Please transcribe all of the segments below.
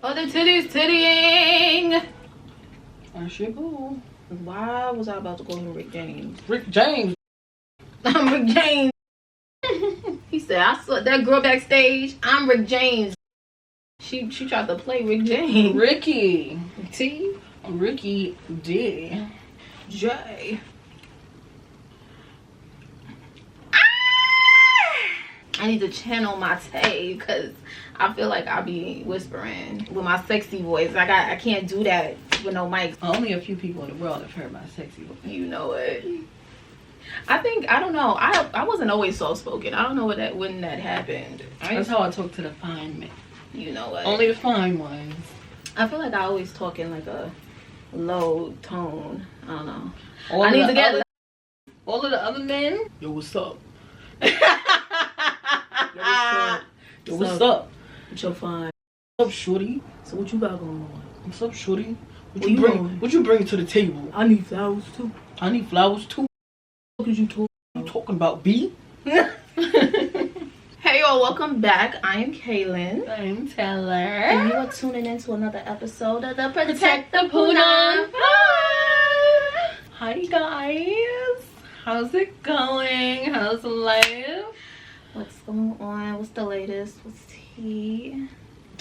Oh, the titties tittying. That's your boo. Why was I about to call him Rick James? Rick James. I'm Rick James. He said, I saw that girl backstage. I'm Rick James. She tried to play Rick James. Ricky. T. Ricky D. J. I need to channel my Tay because I feel like I'll be whispering with my sexy voice. I can't do that with no mic. Only a few people in the world have heard my sexy voice. You know it. I don't know. I wasn't always soft spoken. I don't know when that happened. That's how I talk to the fine men. You know what? Only the fine ones. I feel like I always talk in like a low tone. I don't know. All of the other men. Yo, what's up? Yo, what's up? What your fine? What's up, shorty? So what you got going on? What's up, shorty? What you bring to the table? I need flowers too. I need flowers too. What did you talk? You talking about B? Hey y'all, welcome back. I am Kaylin. I'm Taylor. And you are tuning into another episode of the Protect the PUNAN. Hi guys. How's it going? How's life? What's going on? What's the latest? What's tea?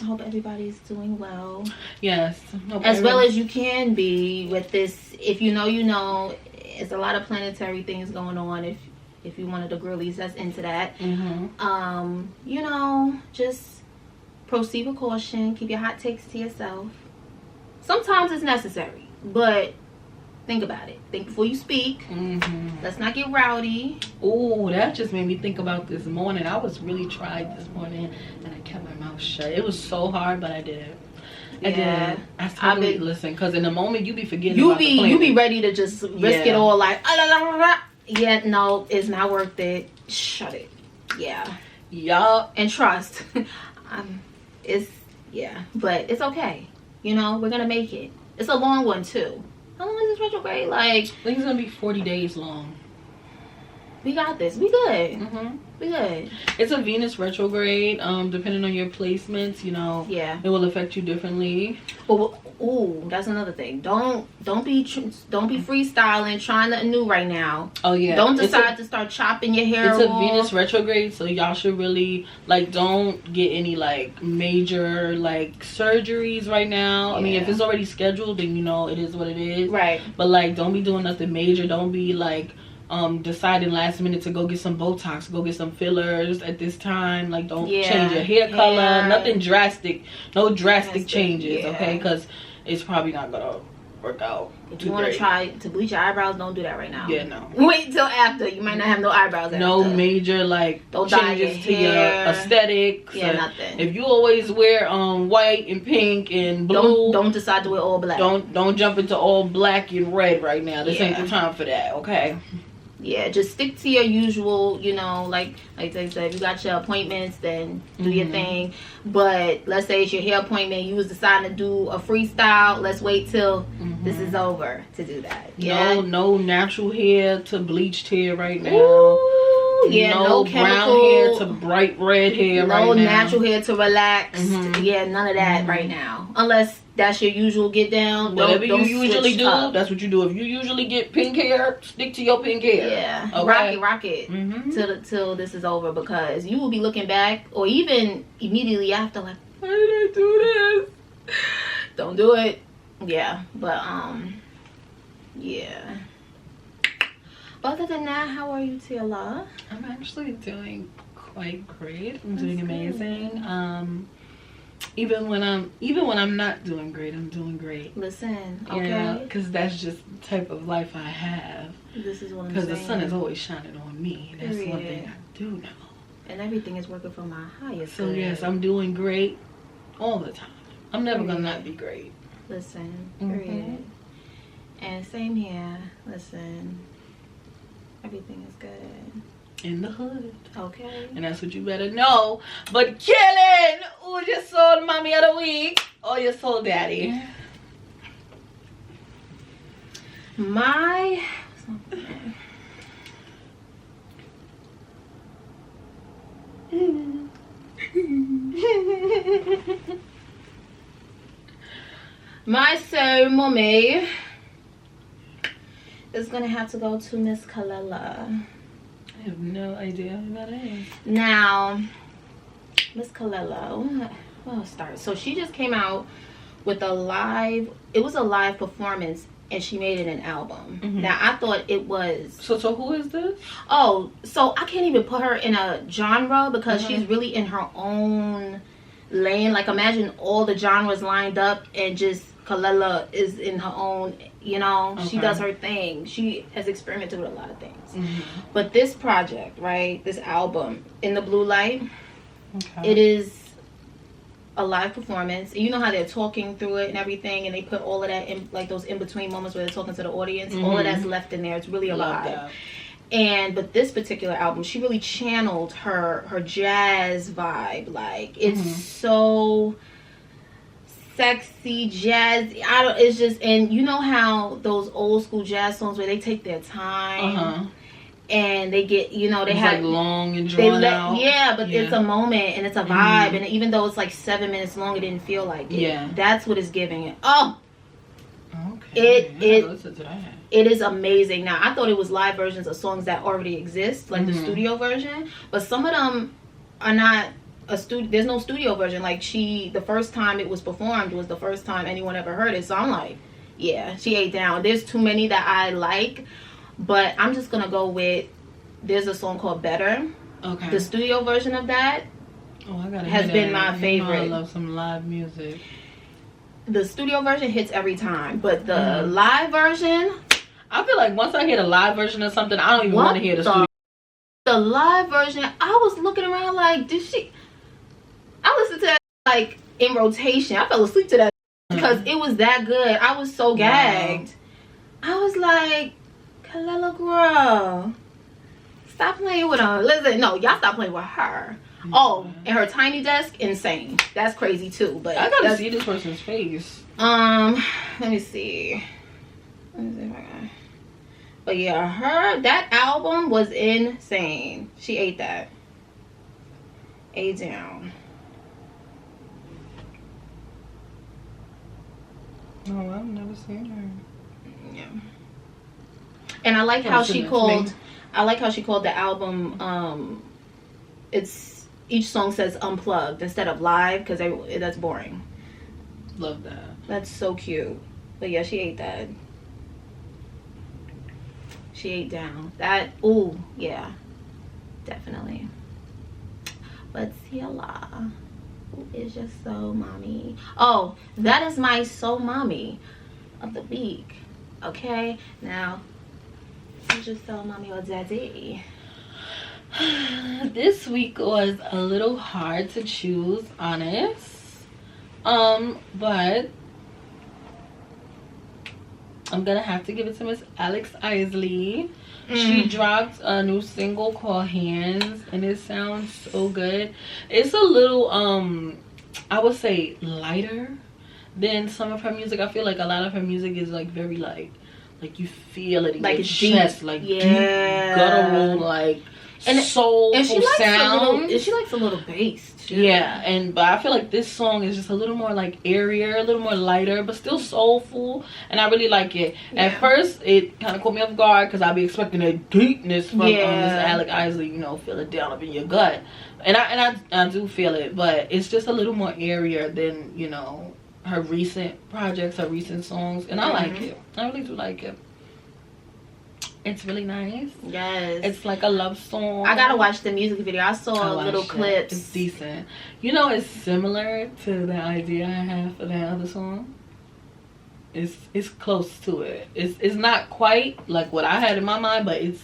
I hope everybody's doing well. Yes. As well as you can be with this. If you know, you know. It's a lot of planetary things going on. If you're one of the girlies that's into that, you know, just proceed with caution. Keep your hot takes to yourself. Sometimes it's necessary, but think about it. Think before you speak. Let's not get rowdy. Oh, that just made me think about this morning. I was really tried this morning, and I kept my mouth shut. It was so hard, but I did it. Yeah, I totally listen, because in the moment you be forgetting. You be ready to just risk it all. Like, yeah, no, it's not worth it. Shut it. Yeah. Yup. And trust. But it's okay. You know, we're gonna make it. It's a long one too. How long is this retrograde? Like, I think it's gonna be 40 days long. We got this. We good. We good. It's a Venus retrograde. Depending on your placements, you know, it will affect you differently. Oh, that's another thing. Don't be freestyling, trying nothing new right now. Oh yeah. Don't decide to start chopping your hair. It's a Venus retrograde, so y'all should really don't get any like major like surgeries right now. Yeah. I mean, if it's already scheduled, then you know it is what it is. Right. But like, don't be doing nothing major. Don't be like deciding last minute to go get some Botox, go get some fillers at this time. Like, don't change your hair color. Nothing drastic. No drastic changes, okay? Because it's probably not gonna work out. If you want to try to bleach your eyebrows, don't do that right now. Yeah, no. Wait till after. You might not have no eyebrows after. No major like changes to your aesthetics. Yeah, nothing. If you always wear white and pink and blue, don't decide to wear all black. Don't jump into all black and red right now. This ain't the time for that, okay? Yeah, just stick to your usual, you know, like they said, if you got your appointments, then do your thing. But let's say it's your hair appointment, you was deciding to do a freestyle, let's wait till this is over to do that. Yeah? No natural hair to bleached hair right now. Ooh, yeah, no brown hair to bright red hair right now. No natural hair to relax. Yeah, none of that right now. Unless that's your usual get down. Whatever you usually do, that's what you do. If you usually get pink hair, stick to your pink hair. Yeah, okay? rock it till this is over, because you will be looking back, or even immediately after, like, why did I do this? Don't do it. Yeah, but yeah. But other than that, how are you, Taylor? I'm actually doing quite great. I'm doing amazing. Even when I'm not doing great, I'm doing great. Listen, okay. Yeah, because that's just the type of life I have. This is what I'm saying. Because the sun is always shining on me. That's one thing I do know. And everything is working for my highest So good. yes, I'm doing great all the time. I'm never gonna not be great. Listen, period. And same here. Listen, everything is good. In the hood. Okay. And that's what you better know. But Kaylin, who's your soul mommy of the week or your soul daddy? My My ceremony is gonna have to go to Miss Kalela. I have no idea who that is. Now, Miss Kalela, well, start. So she just came out with a live. It was a live performance, and she made it an album. Now I thought it was. So who is this? Oh, so I can't even put her in a genre because she's really in her own lane. Like imagine all the genres lined up and just Kalela is in her own. You know, she does her thing. She has experimented with a lot of things. But this project, right? This album, In the Blue Light, it is a live performance. You know how they're talking through it and everything, and they put all of that in, like those in between moments where they're talking to the audience. All of that's left in there. It's really a vibe. But this particular album, she really channeled her jazz vibe. Like it's so sexy, jazzy. It's just, and you know how those old school jazz songs where they take their time. And they get, you know, they have like long and drawn out. Yeah, but it's a moment and it's a vibe, and even though it's like 7 minutes long, it didn't feel like it. Yeah, that's what it's giving it. Oh, okay. It is amazing. Now I thought it was live versions of songs that already exist, like the studio version, but some of them are not a studio. There's no studio version. Like the first time it was performed was the first time anyone ever heard it. So I'm like, yeah, she ate down. There's too many that I like. But I'm just gonna go with. There's a song called "Better." Okay. The studio version of that has been my favorite. I love some live music. The studio version hits every time, but the live version. I feel like once I hear the live version of something, I don't even want to hear the studio. The live version, I was looking around like, did she? I listened to that like in rotation. I fell asleep to that because it was that good. I was so gagged. I was like. Kalela girl, stop playing with her. Listen, no, y'all stop playing with her. Oh, and her tiny desk, insane. That's crazy too. But I gotta see this person's face. Let me see. Let me see if I can. But yeah, that album was insane. She ate that. Ate down. Oh, I've never seen her. Yeah. And I like how she called. I like how she called the album. It's each song says unplugged instead of live because that's boring. Love that. That's so cute. But yeah, she ate that. She ate down that. Ooh, yeah, definitely. But Ciela, who is your soul mommy? Oh, that is my soul mommy of the week. Okay, now. Just tell mommy or daddy. This week was a little hard to choose, honest. But I'm gonna have to give it to Miss Alex Isley. She dropped a new single called Hands, and it sounds so good. It's a little I would say lighter than some of her music. I feel like a lot of her music is like very like you feel it in like your chest, like deep, guttural, like and soulful and she likes sound. She likes a little bass too. Yeah, but I feel like this song is just a little more like airier, a little more lighter, but still soulful, and I really like it. At first, it kind of caught me off guard because I'd be expecting a deepness from Miss Alex Isley, you know, feel it down up in your gut, and I do feel it, but it's just a little more airier than, you know, her recent projects, her recent songs, and I like it. I really do like it. It's really nice. Yes. It's like a love song. I gotta watch the music video. I saw little clips. It's decent. You know, it's similar to the idea I have for that other song. It's close to it. It's not quite like what I had in my mind, but it's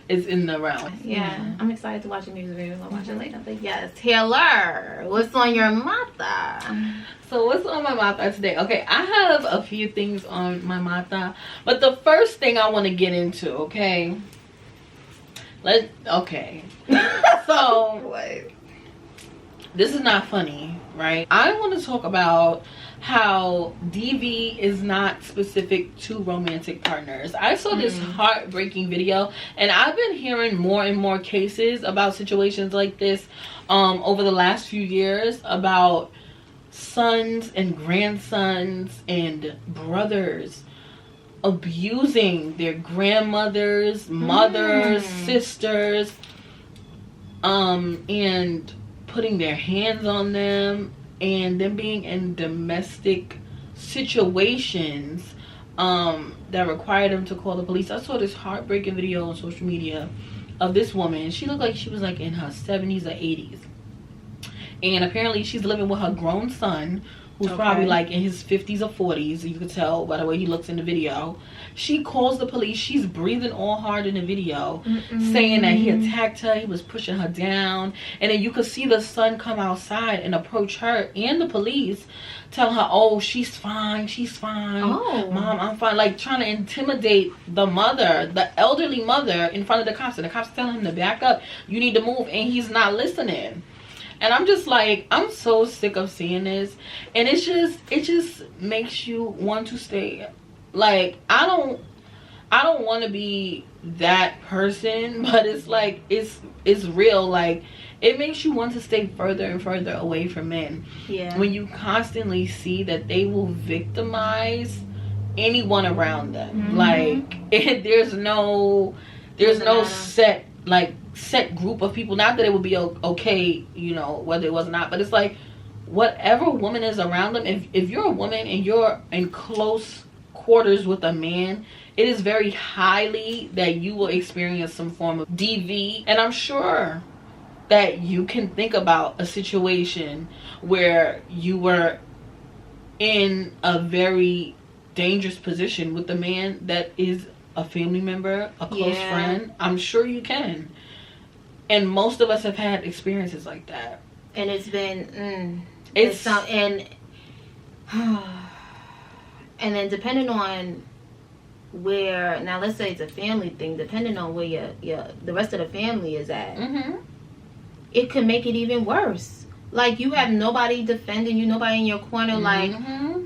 in the round. Yeah, I'm excited to watch the music video. I'll watch it later. But yes, Taylor, what's on your mata? So what's on my mata today? Okay, I have a few things on my mata, but the first thing I want to get into, okay? So what? This is not funny, right? I want to talk about how DV is not specific to romantic partners. I saw this heartbreaking video, and I've been hearing more and more cases about situations like this over the last few years about sons and grandsons and brothers abusing their grandmothers, mothers, sisters, and putting their hands on them, and them being in domestic situations that required them to call the police. I saw this heartbreaking video on social media of this woman. She looked like she was like in her 70s or 80s, and apparently she's living with her grown son, who's probably like in his 50s or 40s. You could tell by the way he looks in the video. She calls the police. She's breathing all hard in the video, saying that he attacked her, he was pushing her down. And then you could see the son come outside and approach her and the police, tell her, oh, she's fine, she's fine. Oh, Mom, I'm fine. Like trying to intimidate the mother, the elderly mother, in front of the cops. And the cops telling him to back up, you need to move, and he's not listening. And I'm just like, I'm so sick of seeing this. And it just makes you want to stay. Like, I don't want to be that person, but it's like, it's real. Like, it makes you want to stay further and further away from men. Yeah. When you constantly see that they will victimize anyone around them. Like, there's no set group of people. Not that it would be okay, you know, whether it was or not, but it's like whatever woman is around them, if you're a woman and you're in close quarters with a man, it is very highly that you will experience some form of DV. And I'm sure that you can think about a situation where you were in a very dangerous position with a man that is a family member, a close friend. I'm sure you can. And most of us have had experiences like that. And it's been, and then depending on where, now let's say it's a family thing, depending on where the rest of the family is at, it could make it even worse. Like, you have nobody defending you, nobody in your corner. Like,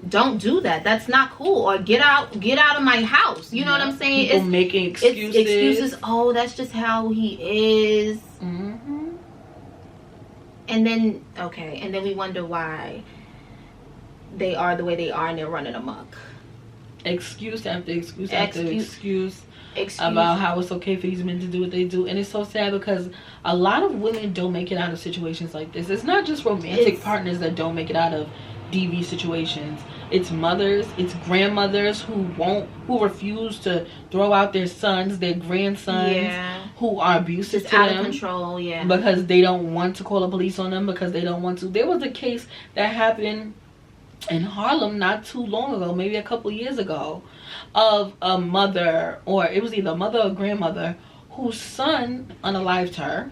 don't do that. That's not cool. Or get out of my house. You know what I'm saying? People making excuses. It's excuses. Oh, that's just how he is. And then, and then we wonder why they are the way they are and they're running amok. Excuse after excuse after excuse about how it's okay for these men to do what they do. And it's so sad because a lot of women don't make it out of situations like this. It's not just romantic partners that don't make it out of DV situations. It's mothers, it's grandmothers who refuse to throw out their sons, their grandsons, who are abusive to them, out of control, because they don't want to call the police on them, because they don't want to. There was a case that happened in Harlem not too long ago, maybe a couple years ago, of a mother, or it was either a mother or grandmother, whose son unalived her.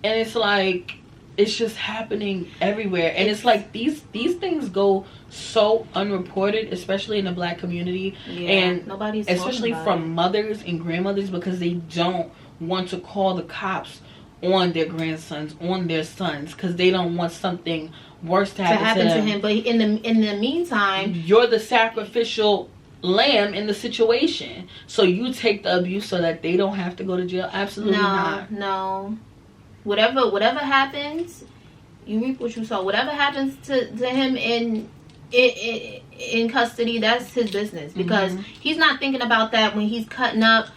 And it's like, it's just happening everywhere. And it's like these things go so unreported, especially in the Black community, and nobody's especially from mothers and grandmothers, because they don't want to call the cops on their grandsons, on their sons, because they don't want something worse to happen to him. But in the meantime, you're the sacrificial lamb in the situation, so you take the abuse so that they don't have to go to jail. Absolutely not. No. Whatever happens, you reap what you sow. Whatever happens to him in custody, that's his business, because he's not thinking about that when he's cutting up,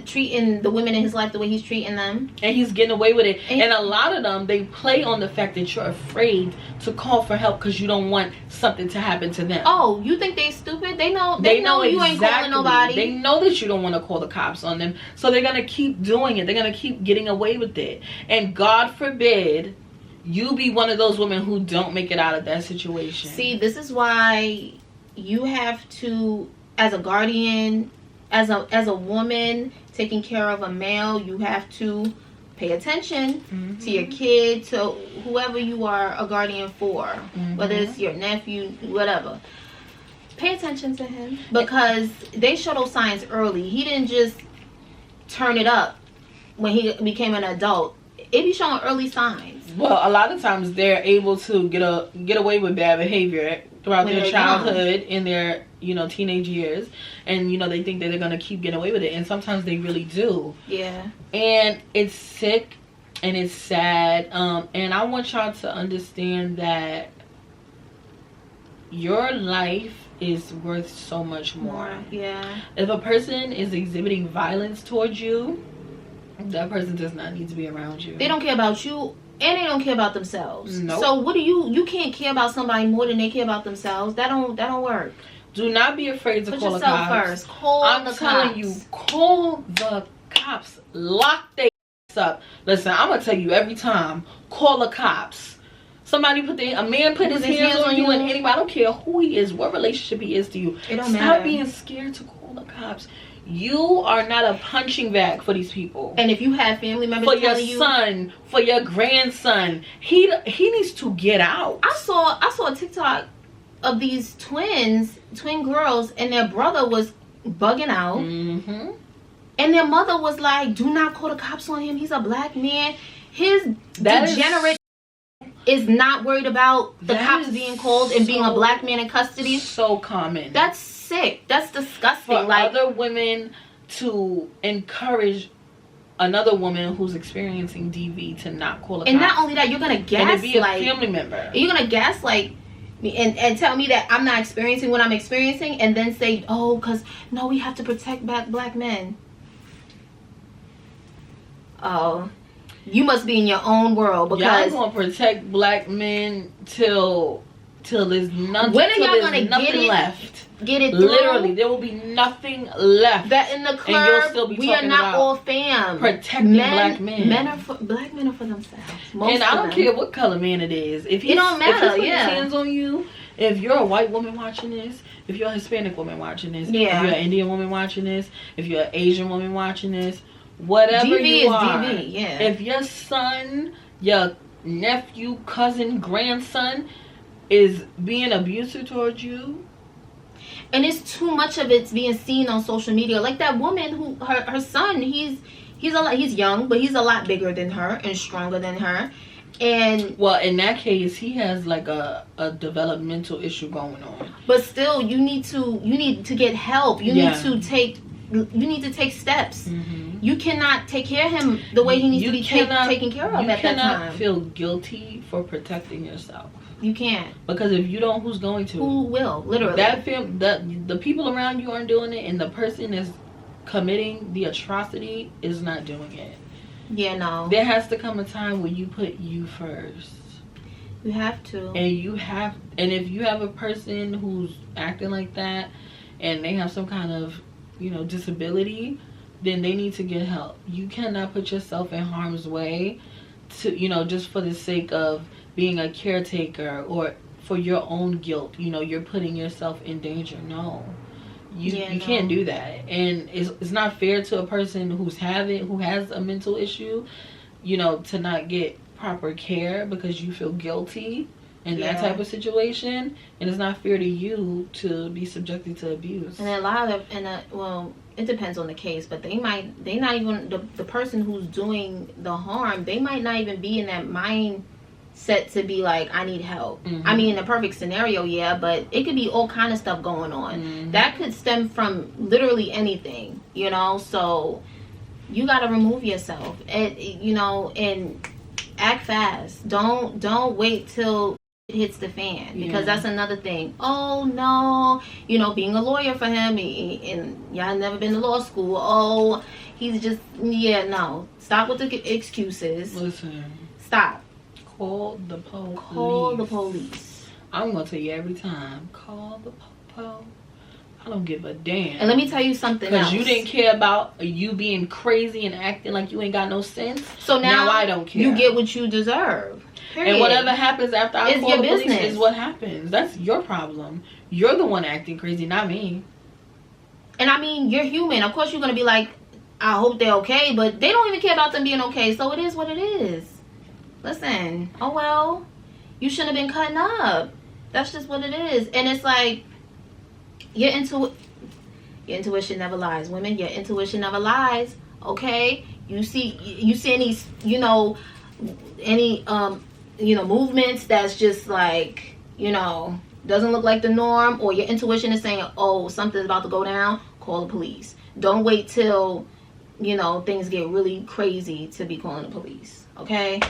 treating the women in his life the way he's treating them, and he's getting away with it. And a lot of them, they play on the fact that you're afraid to call for help because you don't want something to happen to them. Oh, you think they stupid? They know you ain't calling nobody. They know that you don't want to call the cops on them, so they're gonna keep doing it. They're gonna keep getting away with it. And God forbid you be one of those women who don't make it out of that situation. See, this is why you have to, as a guardian, as a woman taking care of a male, you have to pay attention to your kid, to whoever you are a guardian for, whether it's your nephew, whatever. Pay attention to him, because they show those signs early. He didn't just turn it up when he became an adult. It be showing early signs. Well, a lot of times they're able to get away with bad behavior throughout their childhood, in their teenage years, and they think that they're gonna keep getting away with it, and sometimes they really do. Yeah. And it's sick And it's sad. And I want y'all to understand that your life is worth so much more. Yeah. If a person is exhibiting violence towards you, that person does not need to be around you. They don't care about you, and they don't care about themselves. Nope. So what do you can't care about somebody more than they care about themselves. That don't work. Do not be afraid to call the cops. First. Call the cops. I'm telling you, call the cops. Lock their ass up. Listen, I'm gonna tell you every time. Call the cops. Somebody a man put his hands on you, and anybody, I don't care who he is, what relationship he is to you. It don't Stop matter. being scared to call the cops. You are not a punching bag for these people. And if you have family members for your son, for your grandson, he needs to get out. I saw a TikTok of these twin girls, and their brother was bugging out. Mm-hmm. And their mother was like, "Do not call the cops on him. He's a black man." His degenerate is not worried about the cops being called and being a black man in custody. So common. That's sick. That's disgusting. For other women to encourage another woman who's experiencing DV to not call a cop. And not only that, you're gonna gaslight. And to be a family member. You're gonna gaslight me and tell me that I'm not experiencing what I'm experiencing, and then say, "Oh, because no, we have to protect black men." Oh. You must be in your own world, because y'all gonna protect black men till there's nothing. When are y'all gonna get it left? Get it through? Literally, there will be nothing left. That in the club, and you'll still be we are not all fam. Protecting black men. Black men are for themselves. And I don't care what color man it is. If it don't matter, if he puts his hands on you, if you're a white woman watching this, if you're a Hispanic woman watching this, if you're an Indian woman watching this, if you're an Asian woman watching this, whatever DV you is are, DV, yeah. If your son, your nephew, cousin, grandson is being abusive towards you, and it's too much of it's being seen on social media. Like that woman who her son, he's young, but he's a lot bigger than her and stronger than her. And well, in that case, he has like a developmental issue going on. But still, you need to get help. You need to take steps. Mm-hmm. You cannot take care of him the way he needs to be taken care of at that time. You cannot feel guilty for protecting yourself. You can't. Because if you don't, who's going to? Who will? Literally. The people around you aren't doing it, and the person is committing the atrocity is not doing it. Yeah, no. There has to come a time where you put you first. You have to. And if you have a person who's acting like that, and they have some kind of, disability, then they need to get help. You cannot put yourself in harm's way to, just for the sake of being a caretaker or for your own guilt. You're putting yourself in danger. No. You can't do that. And it's not fair to a person who has a mental issue, to not get proper care because you feel guilty in that type of situation. And it's not fair to you to be subjected to abuse. And it depends on the case, but they not even the person who's doing the harm, they might not even be in that mindset to be like, I need help. Mm-hmm. I mean, in a perfect scenario, yeah, but it could be all kind of stuff going on. Mm-hmm. That could stem from literally anything, so you got to remove yourself and and act fast. Don't wait till it hits the fan, because that's another thing. Oh no, being a lawyer for him, and y'all never been to law school. Oh, he's just no. Stop with the excuses. Listen. Stop. Call the police. Call the police. I'm gonna tell you every time. Call the police. I don't give a damn. And let me tell you something else. Because you didn't care about you being crazy and acting like you ain't got no sense. So now I don't care. You get what you deserve. Period. And whatever happens after I call the police business. is what happens. That's your problem. You're the one acting crazy, not me. And I mean, you're human. Of course you're going to be like, I hope they're okay. But they don't even care about them being okay. So it is what it is. Listen. Oh, well. You shouldn't have been cutting up. That's just what it is. And it's like, your intuition never lies. Women, your intuition never lies. Okay? You see any, any, movements that's just like, doesn't look like the norm, or your intuition is saying, oh, something's about to go down, call the police. Don't wait till, things get really crazy to be calling the police. Okay,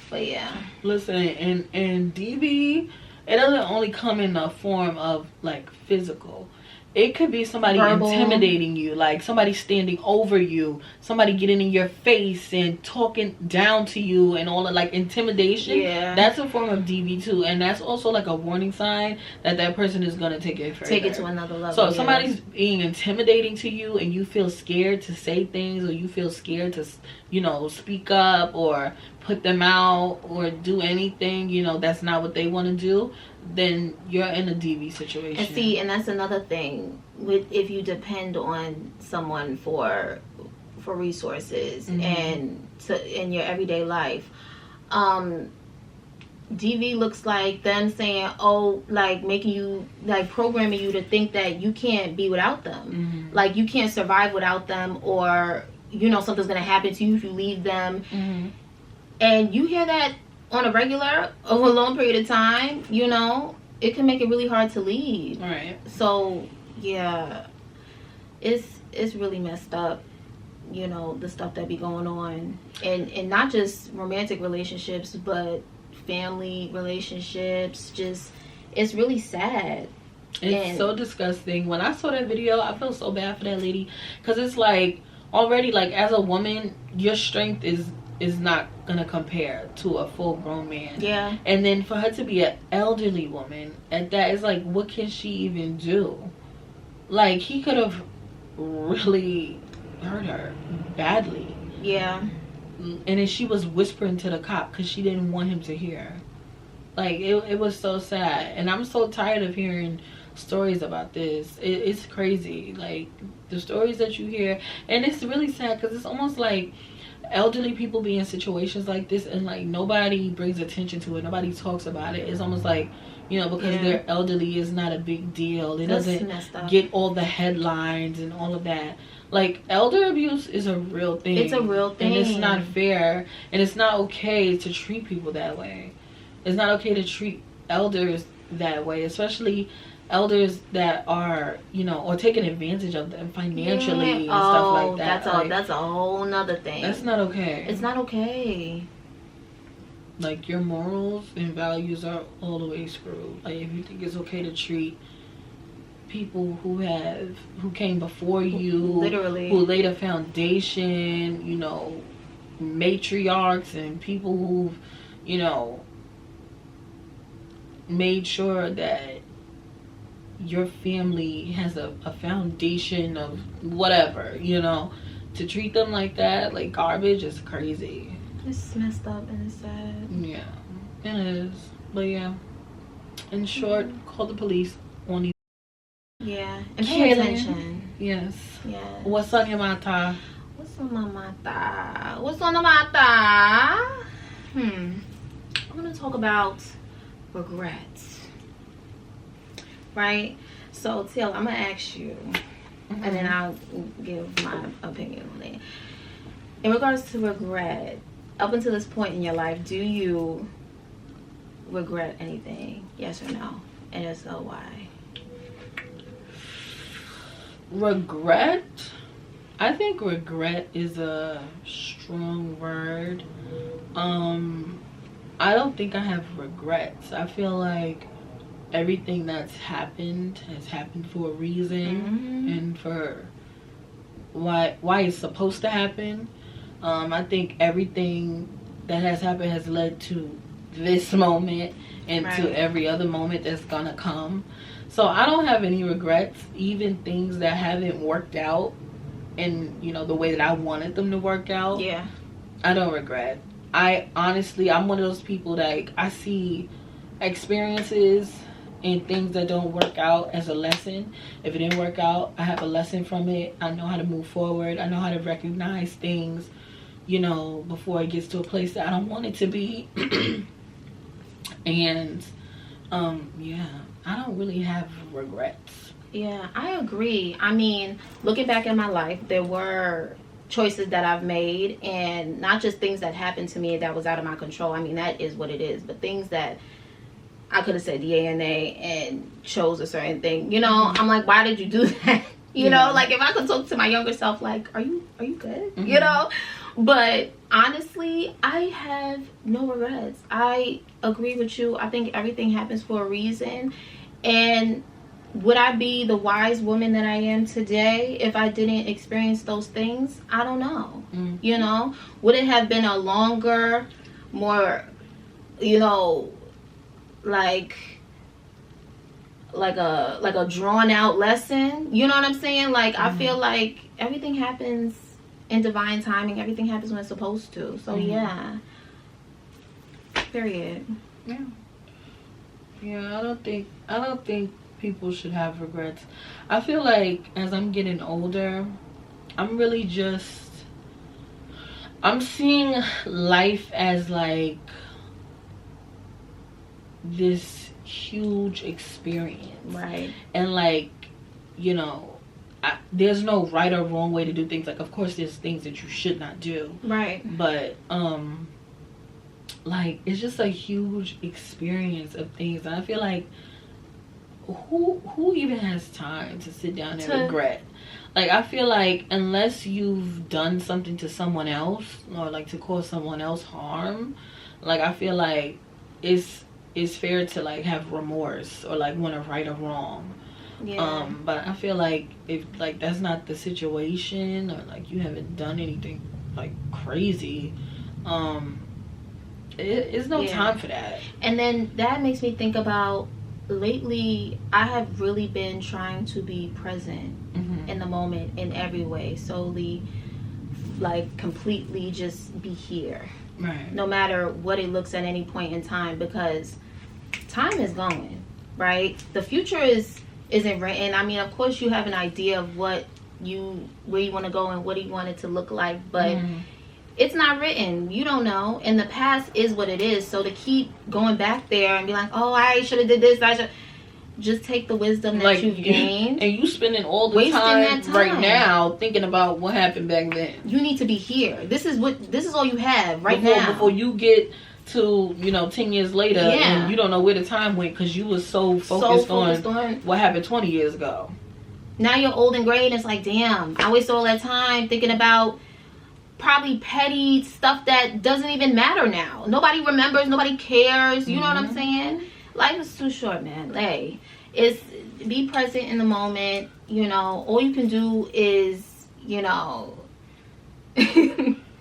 but yeah. Listen, and DV, it doesn't only come in the form of like physical. It could be somebody verbal, intimidating you, like somebody standing over you, somebody getting in your face and talking down to you and all of like intimidation. Yeah. That's a form of DV too. And that's also like a warning sign that that person is going to take it further. Take it to another level. So if somebody's being intimidating to you and you feel scared to say things, or you feel scared to, you know, speak up or put them out or do anything, you know, that's not what they want to do, then you're in a DV situation. And see, and that's another thing with if you depend on someone for resources and in your everyday life. DV looks like them saying, oh, like making you, like programming you to think that you can't be without them. Like you can't survive without them, or, you know, something's going to happen to you if you leave them. And you hear that on a regular, over a long period of time, you know, it can make it really hard to leave. Right. So, yeah, it's really messed up, you know, the stuff that be going on. And not just romantic relationships, but family relationships. Just, it's really sad. It's so disgusting. When I saw that video, I felt so bad for that lady, because it's like, already, like, as a woman, your strength is not gonna compare to a full-grown man. Yeah. And then for her to be an elderly woman at that, is like, what can she even do? Like, he could have really hurt her badly. Yeah. And then she was whispering to the cop because she didn't want him to hear. Like, it was so sad. And I'm so tired of hearing stories about this. It's crazy. Like, the stories that you hear. And it's really sad because it's almost like elderly people be in situations like this and like nobody brings attention to it, nobody talks about it. It's almost like, you know, because they're elderly is not a big deal. It doesn't get all the headlines and all of that. Like, elder abuse is a real thing. It's a real thing. And it's not fair, and it's not okay to treat people that way. It's not okay to treat elders that way, especially elders that are, you know, or taking advantage of them financially and stuff like that. That's a whole nother thing. That's not okay. It's not okay. Like, your morals and values are all the way screwed. Like, if you think it's okay to treat people who came before you, literally, who laid a foundation, you know, matriarchs and people who've, you know, made sure that your family has a foundation of whatever, you know, to treat them like that, like garbage, is crazy. It's messed up and it's sad. Yeah, it is. But yeah, in short, call the police on these. Yeah, and pay attention. Yes. Yeah. What's on your mata? What's on my mata? What's on the mata? I'm gonna talk about regrets. Right? So, Till, I'm gonna ask you, and then I'll give my opinion on it. In regards to regret, up until this point in your life, do you regret anything? Yes or no? And if so, why? Regret? I think regret is a strong word. I don't think I have regrets. I feel like everything that's happened has happened for a reason, and for why it's supposed to happen. I think everything that has happened has led to this moment and to every other moment that's gonna come. So I don't have any regrets, even things that haven't worked out in, you know, the way that I wanted them to work out. Yeah. I don't regret. I'm one of those people that, like, I see experiences and things that don't work out as a lesson. If it didn't work out, I have a lesson from it. I know how to move forward. I know how to recognize things, you know, before it gets to a place that I don't want it to be. And yeah, I don't really have regrets. Yeah, I agree. I mean, looking back in my life, there were choices that I've made, and not just things that happened to me that was out of my control. I mean, that is what it is. But things that I could have said yay and nay and chose a certain thing. You know, I'm like, why did you do that? You know, like, if I could talk to my younger self, like, are you good? You know? But honestly, I have no regrets. I agree with you. I think everything happens for a reason. And would I be the wise woman that I am today if I didn't experience those things? I don't know. You know, would it have been a longer, more, you know, like a drawn out lesson? You know what I'm saying? Like, I feel like everything happens in divine timing. Everything happens when it's supposed to. So yeah. Period. Yeah, I don't think people should have regrets. I feel like as I'm getting older, I'm really just, I'm seeing life as like this huge experience. Right. And like, you know, there's no right or wrong way to do things. Like, of course there's things that you should not do. Right. But like, it's just a huge experience of things. And I feel like who even has time to sit down and regret? Like, I feel like unless you've done something to someone else or like to cause someone else harm, like, I feel like it's fair to like have remorse or like want to right a wrong. Yeah. But I feel like if like that's not the situation or like you haven't done anything like crazy, it's no time for that. And then that makes me think about, lately I have really been trying to be present in the moment in every way, solely like completely just be here, right? No matter what it looks at any point in time, because time is going, right? The future isn't written. I mean, of course you have an idea of where you want to go and what you want it to look like, but it's not written. You don't know. And the past is what it is. So to keep going back there and be like, oh, I should have did this, I should just take the wisdom that you've gained. And you spending all the time right now thinking about what happened back then. You need to be here. This is all you have now. Before you get to, 10 years later and you don't know where the time went because you was so focused on what happened 20 years ago. Now you're old and gray and it's like, damn, I wasted all that time thinking about probably petty stuff that doesn't even matter now. Nobody remembers, nobody cares. You know what I'm saying? Life is too short, man. Hey, it's be present in the moment. All you can do is,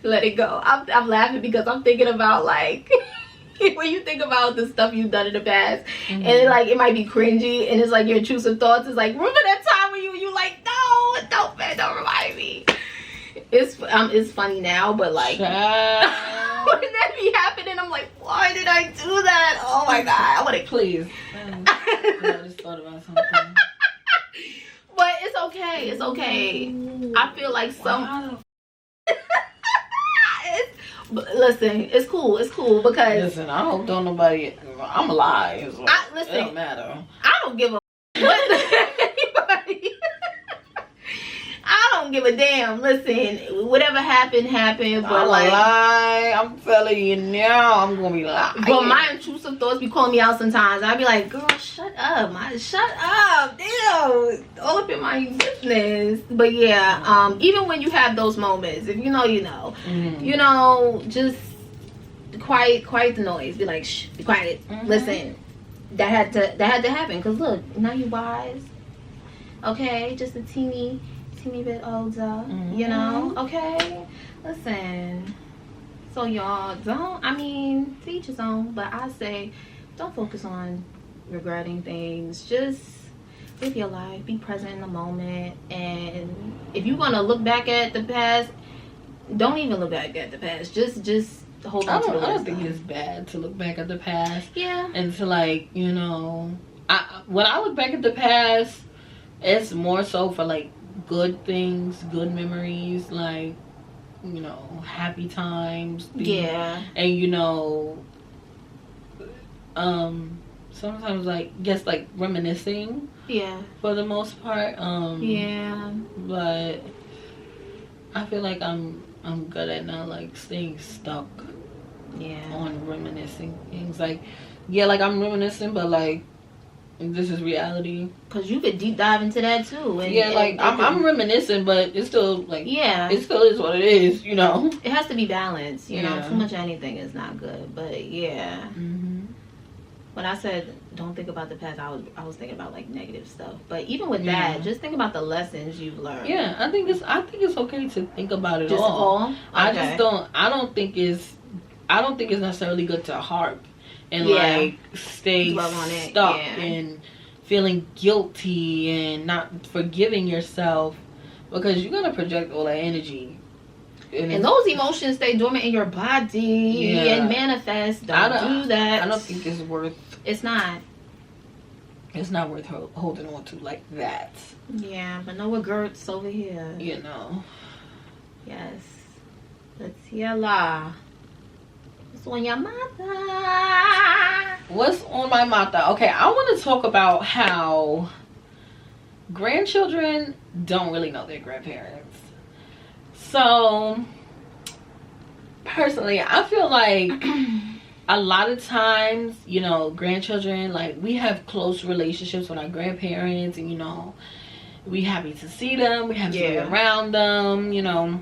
let it go. I'm laughing because I'm thinking about like when you think about the stuff you've done in the past, and it might be cringy, and it's like your intrusive thoughts is like, remember that time when you like, no, don't remind me. It's funny now, but like when that be happening, I'm like, why did I do that? Oh my god, I want to please. I just thought about something. But it's okay. It's okay. I feel like listen, it's cool. It's cool because listen, I hope don't nobody. I'm alive. So listen, it don't matter. I don't give a anybody. I don't give a damn. Listen, whatever happened. But I'm lying. I'm telling you now, I'm gonna be lying. But my intrusive thoughts be calling me out sometimes. I be like, girl, shut up, shut up. Damn, all up in my business. But yeah, even when you have those moments, if you know, just quiet the noise. Be like, shh, be quiet. Listen, that had to happen. Cause look, now you wise. Okay, just a teeny bit older, okay, listen, so y'all to each his own, but I say don't focus on regretting things. Just live your life, be present in the moment, and if you want to look back at the past, don't even look back at the past. Just hold on to the wisdom. I don't think it's bad to look back at the past, and to like, when I look back at the past, it's more so for like good things, good memories, like, happy times. And sometimes like guess like reminiscing. For the most part. But I feel like I'm good at not like staying stuck. On reminiscing things. Like, like I'm reminiscing, but like this is reality. Because you could deep dive into that too. And, yeah, like I'm reminiscing, but it's still like it still is what it is, you know. It has to be balanced, you know. Too much of anything is not good, but yeah. When I said don't think about the past, I was thinking about like negative stuff. But even with that, just think about the lessons you've learned. Yeah, I think it's okay to think about it just all. Okay. I don't think it's necessarily good to harp and like stay stuck and feeling guilty and not forgiving yourself, because you're gonna project all that energy. And those emotions stay dormant in your body and manifest. Don't do that. I don't think it's worth. It's not. It's not worth holding on to like that. Yeah, but no regrets over here. You know. Yes. Let's hear la. What's on your mata? What's on my mata? Okay, I want to talk about how grandchildren don't really know their grandparents. So, personally, I feel like a lot of times, you know, grandchildren, like, we have close relationships with our grandparents, and, you know, we happy to see them, we happy to be around them, you know.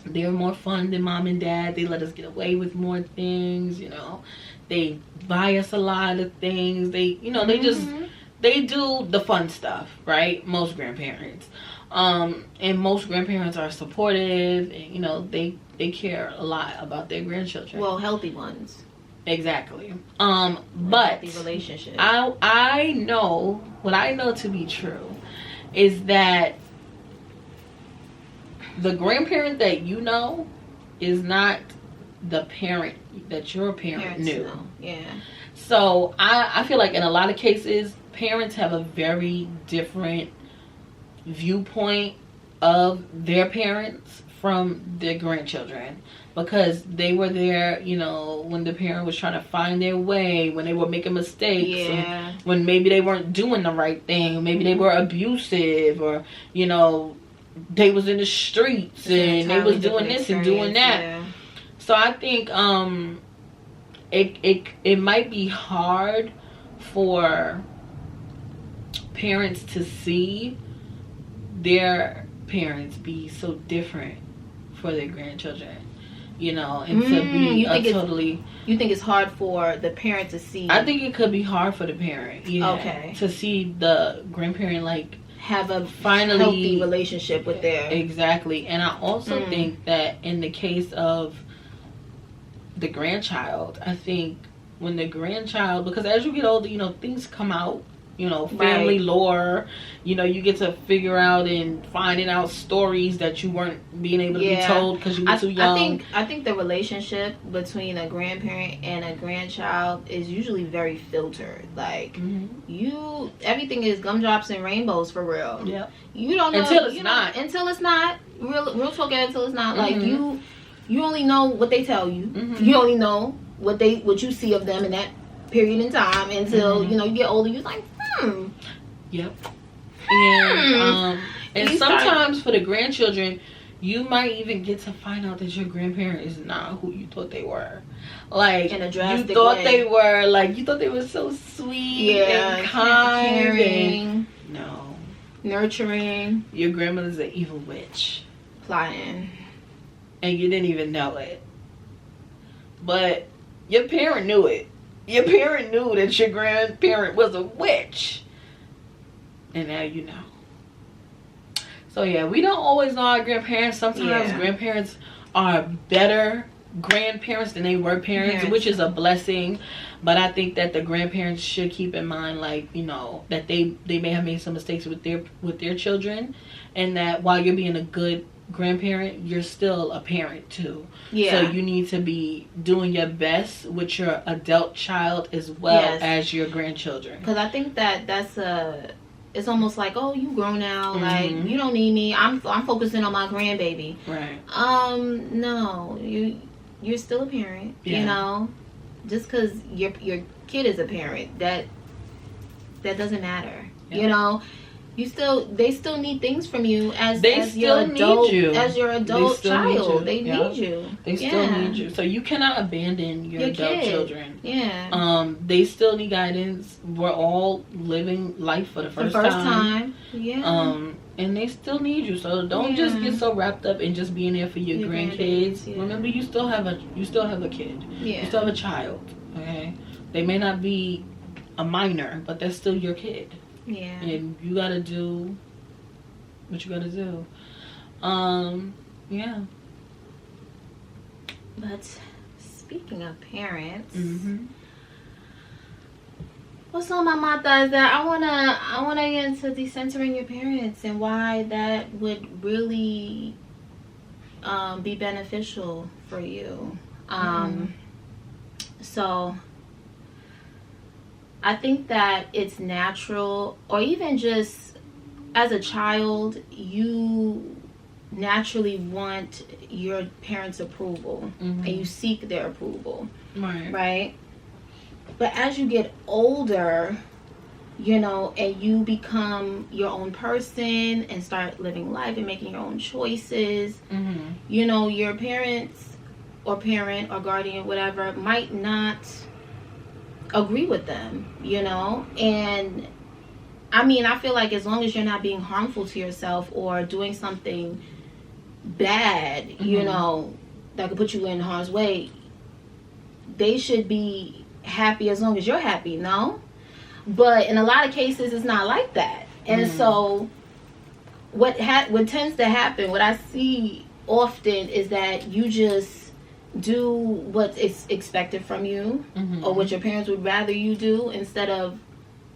They're more fun than mom and dad. They let us get away with more things, you know. They buy us a lot of things. They, you know, they do the fun stuff, right? Most grandparents. And most grandparents are supportive, and, you know, they care a lot about their grandchildren. Well, healthy ones. Exactly. But healthy relationship. I know, what I know to be true is that the grandparent that you know is not the parent that your parent knew. Know. Yeah. So I feel like in a lot of cases, parents have a very different viewpoint of their parents from their grandchildren, because they were there, you know, when the parent was trying to find their way, when they were making mistakes, when maybe they weren't doing the right thing, maybe they were abusive, or, you know, they was in the streets and they was doing this and doing that. So I think it might be hard for parents to see their parents be so different for their grandchildren, you know, and to be you think it's hard for the parent to see? I think it could be hard for the parent, to see the grandparent like have a healthy relationship with their... Exactly. And I also think that in the case of the grandchild, I think when the grandchild, because as you get older, you know, things come out, you know, family lore, you know, you get to figure out and finding out stories that you weren't being able to be told because you were too young. I think the relationship between a grandparent and a grandchild is usually very filtered. Like, everything is gumdrops and rainbows for real. Yeah. You don't know until it's not. Until it's not. Real talk, until it's not. Like, you only know what they tell you. You only know what you see of them in that period in time until you know you get older. You're like, Yep. And sometimes for the grandchildren, you might even get to find out that your grandparent is not who you thought they were. Like, in a drastic you thought way. you thought they were so sweet and kind, caring, no, nurturing. Your grandmother's an evil witch, plotting, and you didn't even know it. But your parent knew it. Your parent knew that your grandparent was a witch. And now you know. So yeah, we don't always know our grandparents. Sometimes grandparents are better grandparents than they were parents, which is a blessing. But I think that the grandparents should keep in mind, like, you know, that they may have made some mistakes with their children, and that while you're being a good grandparent, you're still a parent too. So you need to be doing your best with your adult child as well as your grandchildren. Because I think that's it's almost like, oh, you grown now, like, you don't need me. I'm focusing on my grandbaby. Right. No, you're still a parent. You know, just because your kid is a parent, that doesn't matter. You know, they still need things from you as your adult child. They need you. They still need you. So you cannot abandon your adult children. Yeah. They still need guidance. We're all living life for the first time. Yeah. And they still need you. So don't just get so wrapped up in just being there for your grandkids. Yeah. Remember, you still have a kid. Yeah. You still have a child. Okay. They may not be a minor, but they're still your kid. Yeah. And you gotta do what you gotta do. Yeah. But speaking of parents, what's on my mind is that I wanna get into decentering your parents and why that would really be beneficial for you. So I think that it's natural, or even just as a child, you naturally want your parents' approval and you seek their approval. Right? But as you get older, and you become your own person and start living life and making your own choices, your parents or parent or guardian, whatever, might not agree with them, and I mean, I feel like as long as you're not being harmful to yourself or doing something bad, that could put you in harm's way, they should be happy as long as you're happy, no? But in a lot of cases, it's not like that. And so what tends to happen, what I see often, is that you just do what is expected from you or what your parents would rather you do, instead of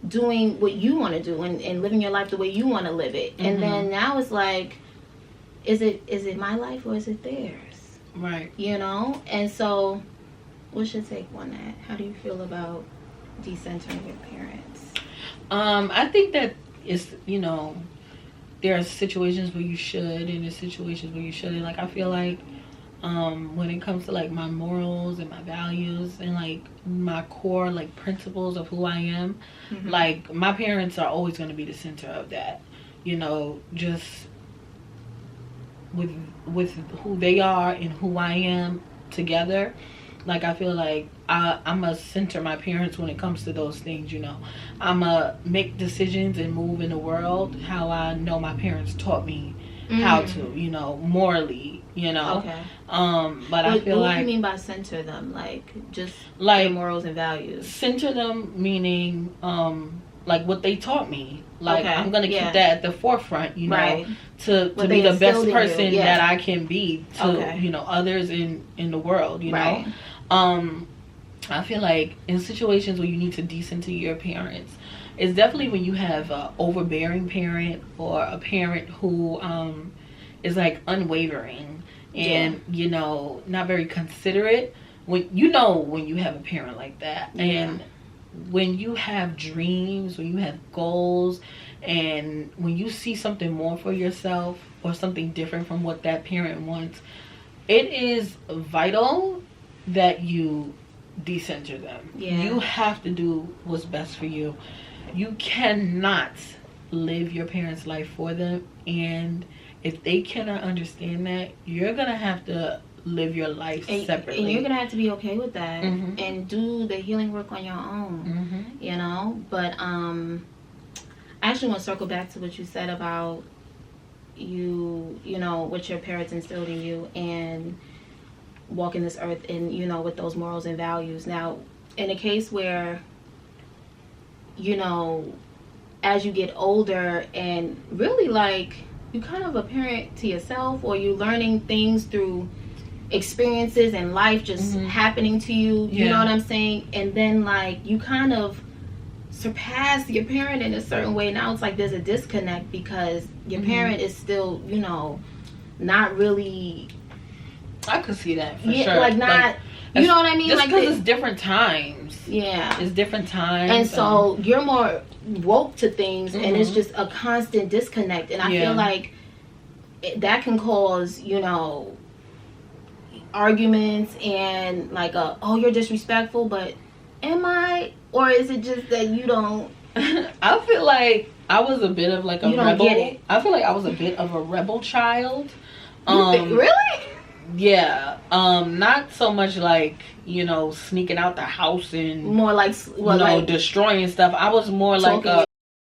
doing what you want to do and living your life the way you want to live it. And then now it's like, is it my life or is it theirs? Right. And so what's your take on that? How do you feel about decentering your parents? I think that it's, there are situations where you should and there's situations where you shouldn't. Like, I feel like when it comes to like my morals and my values and like my core like principles of who I am, like my parents are always going to be the center of that, just with who they are and who I am together. Like, I feel like I'm a center my parents when it comes to those things, I'm a make decisions and move in the world how I know my parents taught me how to, morally, Okay. But I feel like... What do you mean by center them? Like, just like morals and values? Center them meaning, like what they taught me. Like, okay. I'm going to keep that at the forefront, right. to be the best person that I can be to, others in the world, right. I feel like in situations where you need to decenter your parents, it's definitely when you have an overbearing parent or a parent who is like unwavering and not very considerate. When you have a parent like that, and when you have dreams, when you have goals, and when you see something more for yourself or something different from what that parent wants, it is vital that you decenter them. You have to do what's best for you. You cannot live your parents' life for them, and if they cannot understand that, you're gonna have to live your life separately, and you're gonna have to be okay with that and do the healing work on your own. But I actually want to circle back to what you said about what your parents instilled in you and walking this earth and with those morals and values. Now, in a case where as you get older and really like you kind of a parent to yourself, or you learning things through experiences and life just happening to you, you know what I'm saying? And then like you kind of surpass your parent in a certain way. Now it's like there's a disconnect because your parent is still, not really... I could see that for sure. Like not... You know what I mean? Just like because it's different times. Yeah. It's different times. And so you're more woke to things and it's just a constant disconnect. And I feel like that can cause, arguments and like oh, you're disrespectful, but am I? Or is it just that you don't... I feel like I was a bit of like a rebel. I feel like I was a bit of a rebel child. Really? Yeah. Not so much like, you know, sneaking out the house and more like destroying stuff. I was more like a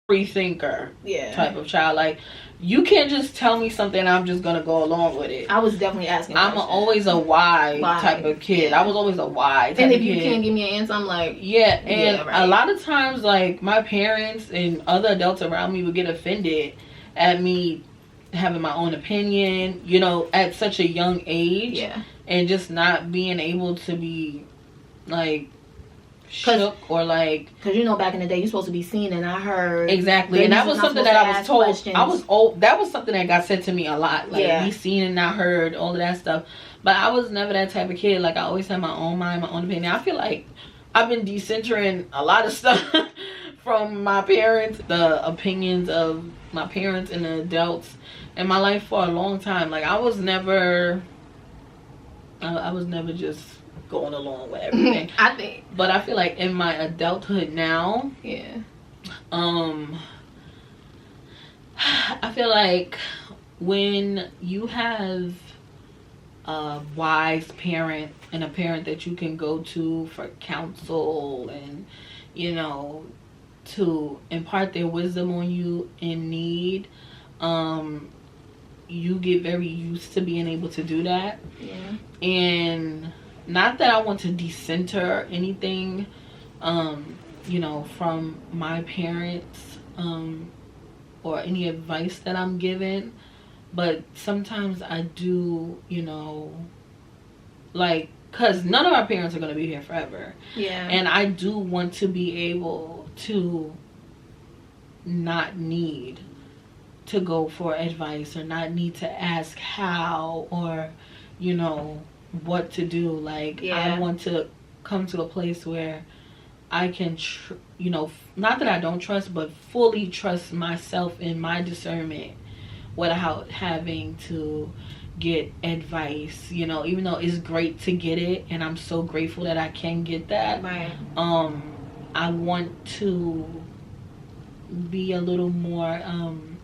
free thinker type of child. Like, you can't just tell me something, I'm just gonna go along with it. I was definitely asking. Always a why type of kid. I was always a why type of kid. And if you can't give me an answer, I'm like, a lot of times, like, my parents and other adults around me would get offended at me having my own opinion, you know, at such a young age, and just not being able to be like shook or like, because you know, back in the day you're supposed to be seen and I heard exactly, and that was something that I was told. That was something that got said to me a lot, like be seen and not heard, all of that stuff. But I was never that type of kid. Like, I always had my own mind, my own opinion. I feel like I've been decentering a lot of stuff from my parents, the opinions of my parents and the adults in my life for a long time. Like, I was never just going along with everything. But I feel like in my adulthood now, I feel like when you have a wise parent and a parent that you can go to for counsel and, you know, to impart their wisdom on you in need, you get very used to being able to do that. And not that I want to decenter anything, you know, from my parents, or any advice that I'm given, but sometimes I do, you know, like, because none of our parents are going to be here forever. And I do want to be able to not need to go for advice or not need to ask how or, you know, what to do. Like, I want to come to a place where I can you know, not that I don't trust, but fully trust myself in my discernment without having to get advice, you know, even though it's great to get it and I'm so grateful that I can get that. I want to be a little more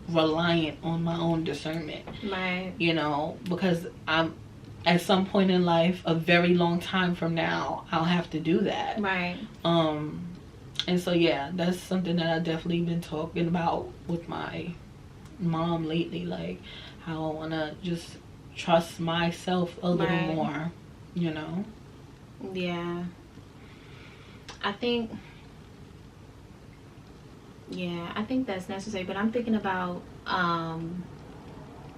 reliant on my own discernment, you know, because I'm at some point in life, a very long time from now, I'll have to do that. And so that's something that I've definitely been talking about with my mom lately, like how I want to just trust myself a little more, you know. I think that's necessary, but I'm thinking about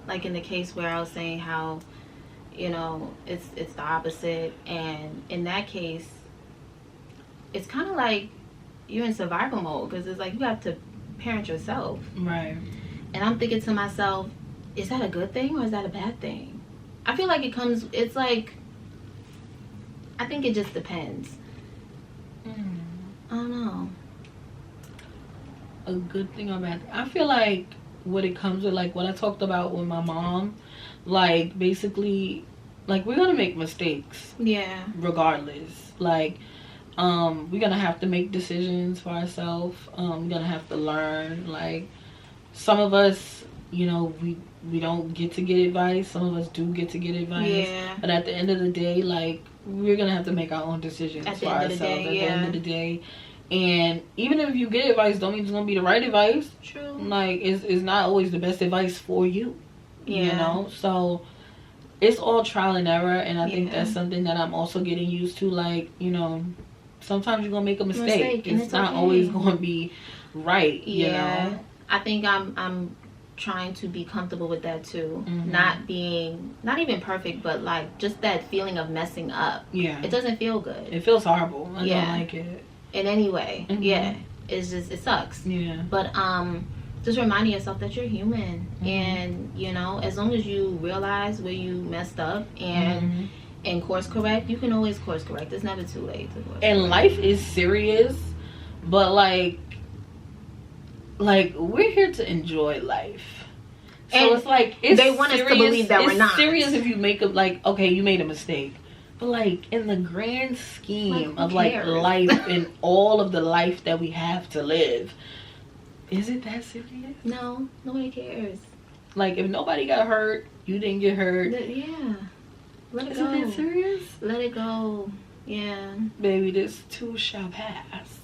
like in the case where I was saying how, you know, it's the opposite, and in that case it's kind of like you're in survival mode, because it's like you have to parent yourself, and I'm thinking to myself, is that a good thing or is that a bad thing? I feel like it's like, I think it just depends. I don't know. A good thing or bad thing? I feel like what it comes with, like what I talked about with my mom, like basically, like, we're gonna make mistakes regardless. Like, we're gonna have to make decisions for ourselves. We're gonna have to learn. Like, some of us, you know, we don't get to get advice. Some of us do get to get advice. But at the end of the day, like, we're gonna have to make our own decisions for ourselves at the end of the day. And even if you get advice, don't mean it's gonna be the right advice. Like, it's not always the best advice for you. You know, so it's all trial and error, and I think that's something that I'm also getting used to. Like, you know, sometimes you're gonna make a mistake. It's not always gonna be right. You know, I think I'm trying to be comfortable with that too. Not even perfect, but like just that feeling of messing up. It doesn't feel good. It feels horrible. I don't like it in any way. It's just, it sucks. But just reminding yourself that you're human, and you know, as long as you realize where you messed up and course correct, you can always course correct. It's never too late to course and correct. Life is serious, but like we're here to enjoy life. So and it's like, they want us to believe that we're not. It's serious if you make okay, you made a mistake. But like, in the grand scheme of like life and all of the life that we have to live, Is it that serious? No, nobody cares. Like, if nobody got hurt, you didn't get hurt. Yeah. Let it Is go. it that serious? Let it go. Yeah. Baby, this too shall pass.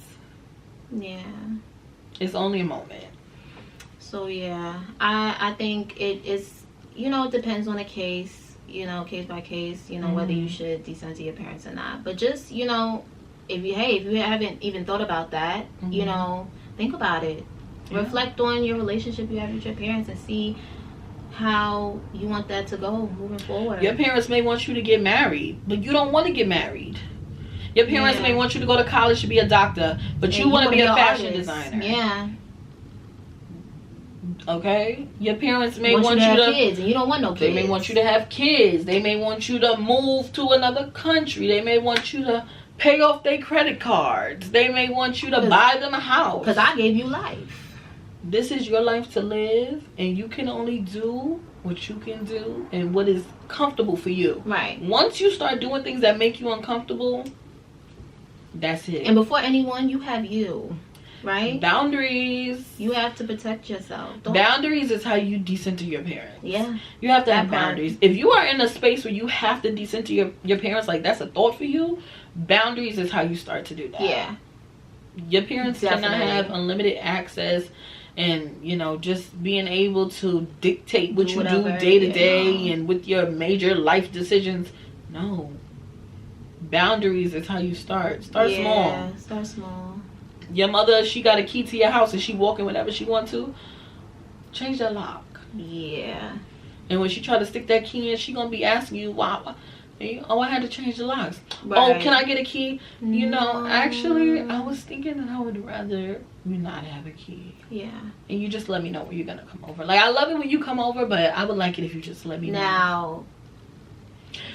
Yeah. It's only a moment. So yeah, I think it is, you know, it depends on the case, you know, case by case, you know, whether you should descend to your parents or not. But just, you know, if you haven't even thought about that, you know, think about it. Yeah. Reflect on your relationship you have with your parents and see how you want that to go moving forward. Your parents may want you to get married, but you don't want to get married. Your parents may want you to go to college to be a doctor, but you want to be a fashion designer. Yeah. Okay? Your parents may want you you to have kids, and you don't want no kids. They may want you to have kids. They may want you to move to another country. They may want you to pay off their credit cards. They may want you to buy them a house. Because I gave you life. This is your life to live, and you can only do what you can do and what is comfortable for you. Right. Once you start doing things that make you uncomfortable, that's it. And before anyone, you have you. Right? Boundaries. You have to protect yourself. Boundaries is how you decenter your parents. Yeah. You have to have boundaries. If you are in a space where you have to decenter your parents, like that's a thought for you, boundaries is how you start to do that. Yeah. Your parents cannot have unlimited access and, you know, just being able to dictate what you do day to day and with your major life decisions. No. Boundaries is how you start. Start small. Yeah, start small. Your mother, she got a key to your house and she walk in whenever she want to. Change that lock. Yeah. And when she try to stick that key in, she gonna be asking you why. Oh, I had to change the locks. Right. Oh, can I get a key? No. You know, actually, I was thinking that I would rather you not have a key. Yeah. And you just let me know when you're gonna come over. Like, I love it when you come over, but I would like it if you just let me know. Now,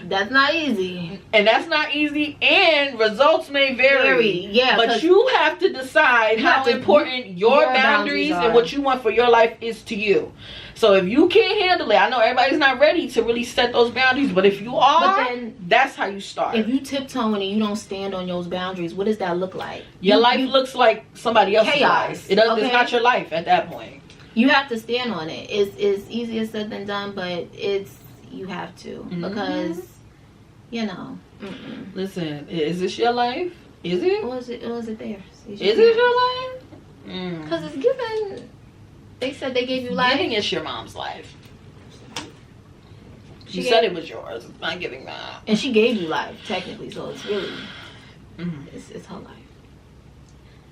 that's not easy. And that's not easy, and results may vary. Yeah. But you have to decide how important your boundaries and what you want for your life is to you. So if you can't handle it, I know everybody's not ready to really set those boundaries, but if you are, then that's how you start. If you tiptoeing and you don't stand on those boundaries, what does that look like? Your life looks like somebody else's chaos. Life. It's not your life at that point. You have to stand on it. It's easier said than done, but you have to, because, you know. Listen, is this your life? Is it? Or is it theirs? Is it your life? Because it's given. They said they gave you life. Giving is your mom's life. She said it was yours. It's not giving that. And she gave you life, technically, so it's really, it's her life.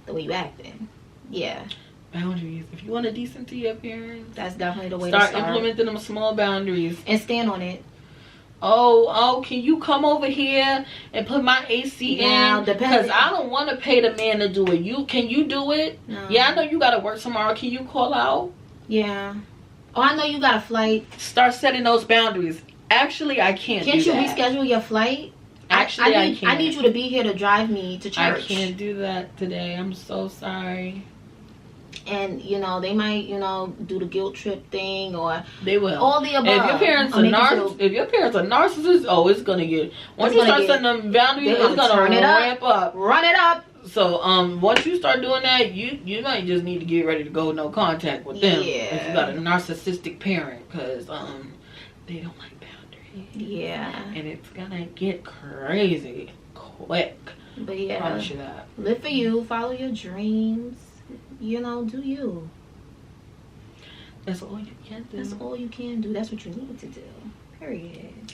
The way you acting. Yeah. Boundaries. If you want to decent to your parents, that's definitely the way to start. Implementing them small boundaries. And stand on it. Oh, can you come over here and put my AC in? Because I don't want to pay the man to do it. Can you do it? No. Yeah, I know you got to work tomorrow. Can you call out? Yeah. Oh, I know you got a flight. Start setting those boundaries. Actually, I can't do that. Can't you reschedule your flight? Actually, I can't. I need you to be here to drive me to church. I can't do that today. I'm so sorry. And, you know, they might, you know, do the guilt trip thing, or they will. All the above. If your parents are narcissists, oh, it's gonna get, once you start setting them boundaries, it's gonna ramp up. Run it up. So once you start doing that, you might just need to get ready to go no contact with them. Yeah. If you got a narcissistic parent, because they don't like boundaries. Yeah. And it's gonna get crazy quick. But yeah, I promise you that. Live for you, follow your dreams. You know, do you. That's all you can do. That's all you can do. That's what you need to do. Period.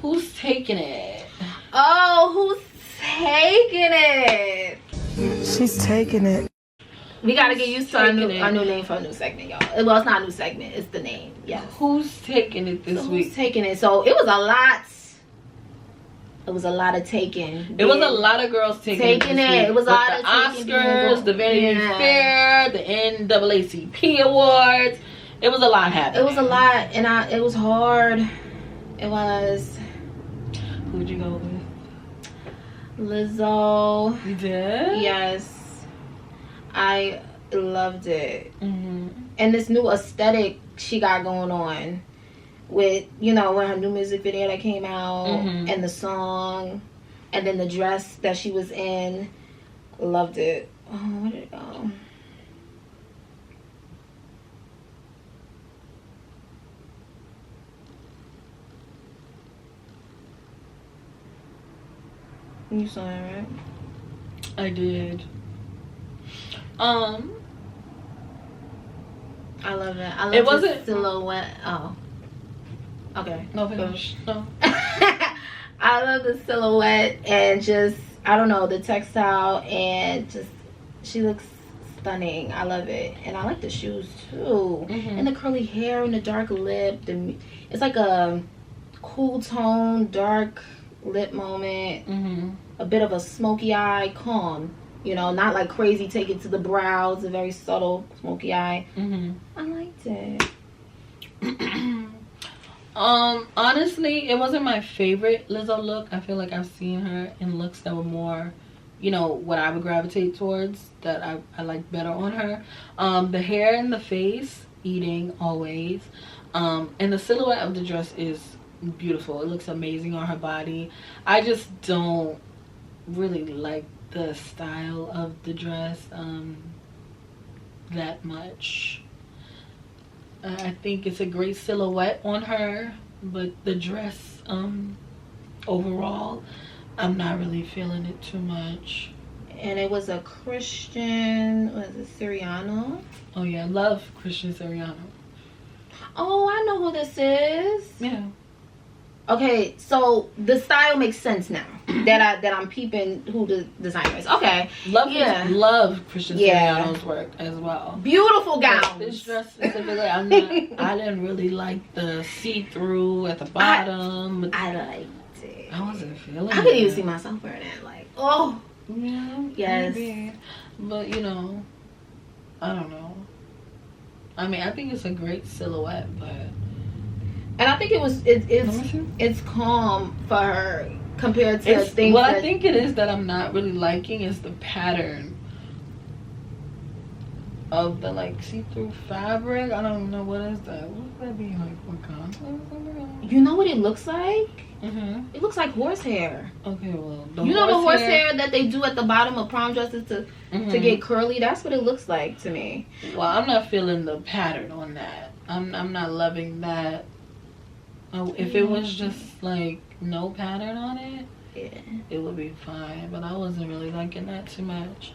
Who's taking it? Oh, who's taking it? She's taking it. We gotta get used to our new name for a new segment, y'all. Well, it's not a new segment. It's the name. Yes. Who's taking it this week? Who's taking it? So it was a lot. It was a lot of taking. It was a lot of girls taking it. It was a lot of Oscars, the Vanity Fair, the NAACP awards. It was a lot happening. It was a lot, and it was hard. It was. Who'd you go with? Lizzo. You did? Yes. I loved it. And this new aesthetic she got going on. With, you know, when her new music video that came out, and the song, and then the dress that she was in, loved it. Oh, where did it go? You saw it, right? I did. I love it. I love it wasn't the silhouette. Oh. Okay. No finish. No. I love the silhouette and just, I don't know, the textile, and just, she looks stunning. I love it. And I like the shoes too. And the curly hair and the dark lip. It's like a cool tone, dark lip moment. A bit of a smoky eye, calm. You know, not like crazy, take it to the brows, a very subtle smoky eye. I liked it. Honestly, it wasn't my favorite Lizzo look. I feel like I've seen her in looks that were more, you know, what I would gravitate towards, that I like better on her. The hair and the face, eating always. And the silhouette of the dress is beautiful. It looks amazing on her body. I just don't really like the style of the dress that much. I think it's a great silhouette on her, but the dress overall, I'm not really feeling it too much. And it was a Christian, was it Siriano? Oh yeah, love Christian Siriano. Oh, I know who this is. Yeah. Okay, so the style makes sense now that I'm peeping who the designer is. Okay, love Christian Siriano's work as well. Beautiful gown. But this dress specifically, I didn't really like the see-through at the bottom. I liked it. I wasn't feeling it. I could even see myself wearing it. Like, oh, yeah, yes. Maybe. But you know, I don't know. I mean, I think it's a great silhouette, but. And I think it's calm for her compared to things. What I think it is that I'm not really liking is the pattern of the like see-through fabric. I don't know what is that. What would that be like? What concept? You know what it looks like? It looks like horsehair. Okay, well, you know the horsehair that they do at the bottom of prom dresses to get curly. That's what it looks like to me. Well, I'm not feeling the pattern on that. I'm not loving that. Oh, if it was just like no pattern on it, it would be fine. But I wasn't really liking that too much.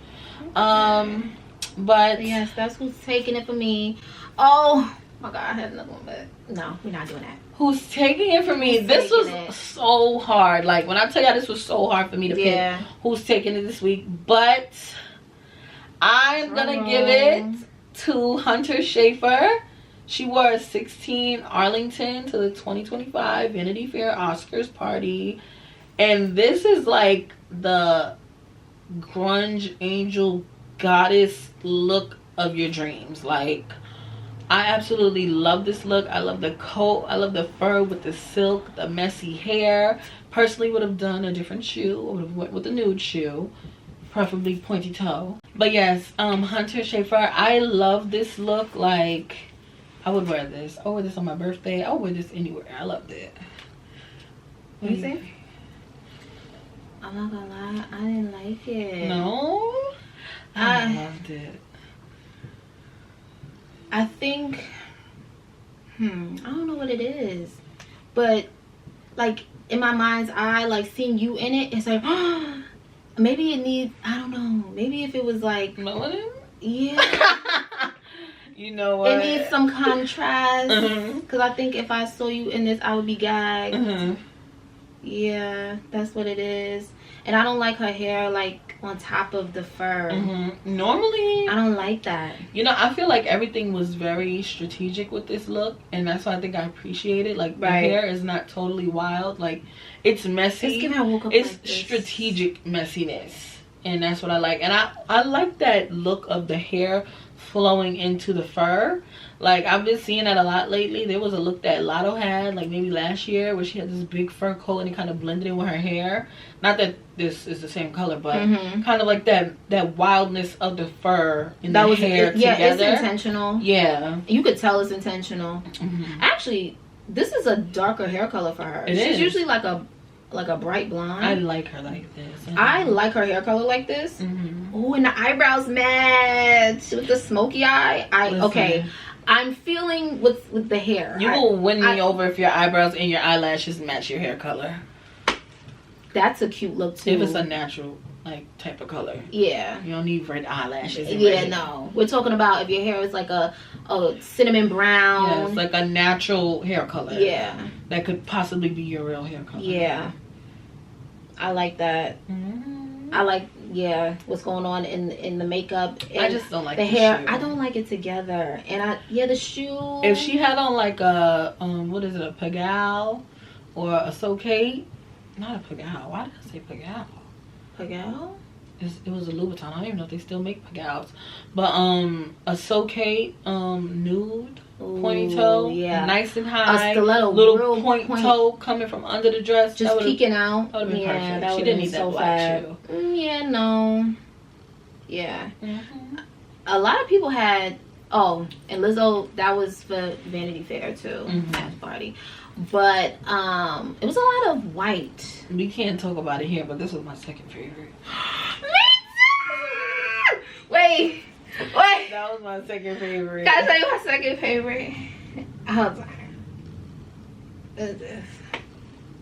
But yes, that's who's taking it for me. Oh my god, I had another one, but no, we're not doing that. Who's taking it for me? This was so hard. Like when I tell you this was so hard for me to pick who's taking it this week, but I'm gonna give it to Hunter Schafer. She wore a 16 Arlington to the 2025 Vanity Fair Oscars party. And this is like the grunge angel goddess look of your dreams. Like, I absolutely love this look. I love the coat. I love the fur with the silk, the messy hair. Personally would have done a different shoe. I would have went with a nude shoe. Preferably pointy toe. But yes, Hunter Schafer, I love this look. Like, I would wear this. I would wear this on my birthday. I would wear this anywhere. I loved it. What do you think? I'm not gonna lie, I didn't like it. No? I loved it. I think, I don't know what it is. But, like, in my mind's eye, like, seeing you in it, it's like, maybe it needs, I don't know. Maybe if it was like, Melanin? Yeah. You know what? It needs some contrast. Because I think if I saw you in this, I would be gagged. Yeah, that's what it is. And I don't like her hair, like, on top of the fur. Normally, I don't like that. You know, I feel like everything was very strategic with this look. And that's why I think I appreciate it. Like, the hair is not totally wild. Like, it's messy. It's like strategic messiness. And that's what I like. And I like that look of the hair flowing into the fur. Like, I've been seeing that a lot lately. There was a look that Lotto had, like maybe last year, where she had this big fur coat and it kind of blended in with her hair. Not that this is the same color, but kind of like that wildness of the fur and the hair together. Yeah, it's intentional. Yeah. You could tell it's intentional. Actually, this is a darker hair color for her. She's usually like a bright blonde. I like her like this. I like her hair color like this. Oh, and the eyebrows match with the smoky eye. Okay, I'm feeling with the hair. You will win me over if your eyebrows and your eyelashes match your hair color. That's a cute look too. If it's a natural like type of color. Yeah. You don't need red eyelashes. Yeah, no. We're talking about if your hair is like a cinnamon brown. Yeah, it's like a natural hair color. Yeah. That could possibly be your real hair color. Yeah. I like that. I like, what's going on in the makeup. And I just don't like the hair. shoe. I don't like it together. And the shoe. If she had on like a, what is it, a Pagal or a Sokate? Not a Pagal. Why did I say Pagal? Pagal? It was a Louboutin. I don't even know if they still make Pagals. But a Sokate nude pointy toe, nice and high, a stiletto, little point toe coming from under the dress, just peeking out. That would have been perfect. That she didn't need that black shoe. A lot of people had. Oh, and Lizzo, that was for Vanity Fair too, at the party. But it was a lot of white. We can't talk about it here, but this was my second favorite. Wait. That was my second favorite. Can I tell you my second favorite? Hold on. What is this?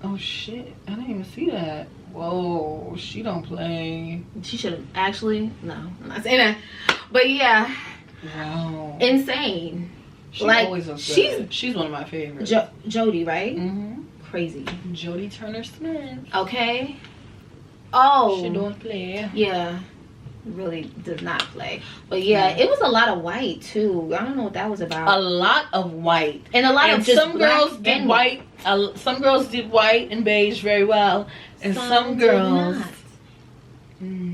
Oh shit! I didn't even see that. Whoa, she don't play. She should have actually. No, I'm not saying that. But yeah. Wow. Insane. She always looks good. She's one of my favorites. Jodie, right? Crazy. Jodie Turner-Smith. Okay. Oh. She don't play. Yeah. Really does not play. But yeah, it was a lot of white too. I don't know what that was about. A lot of white. And a lot of just some girls did white. Some girls did white and beige very well. And some girls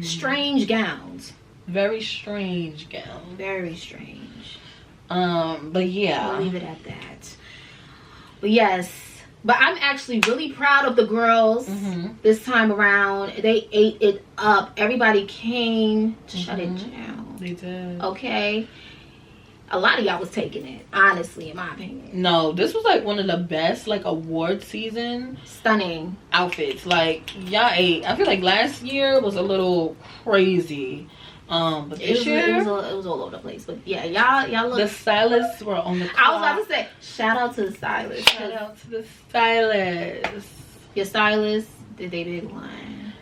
strange gowns. Very strange gowns. Very strange. But yeah. I'll leave it at that. But yes. But I'm actually really proud of the girls this time around. They ate it up. Everybody came to shut it down. They did. Okay. A lot of y'all was taking it, honestly, in my opinion. No, this was like one of the best like award season stunning outfits. Like y'all ate. I feel like last year was a little crazy. But this year it was all over the place. But yeah, y'all look. The stylists were on the clock. I was about to say, shout out to the stylists. Shout out to the stylists. Your stylists did they big one.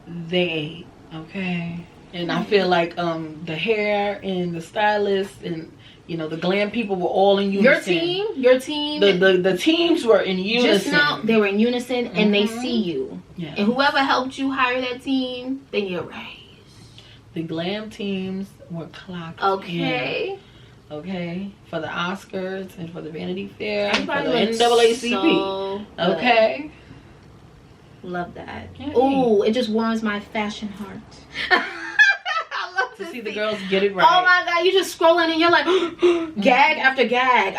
They ate, okay. And I feel like the hair and the stylists and the glam people were all in unison. Your team. The teams were in unison. Just now they were in unison and they see you. Yeah. And whoever helped you hire that team, then you're right. The glam teams were clocked. Okay. In. Okay. For the Oscars and for the Vanity Fair and for Everybody the NAACP. So okay. Love that. Yeah. Ooh, it just warms my fashion heart. I love to see the girls get it right. Oh my god, you just scrolling and you're like gag after gag.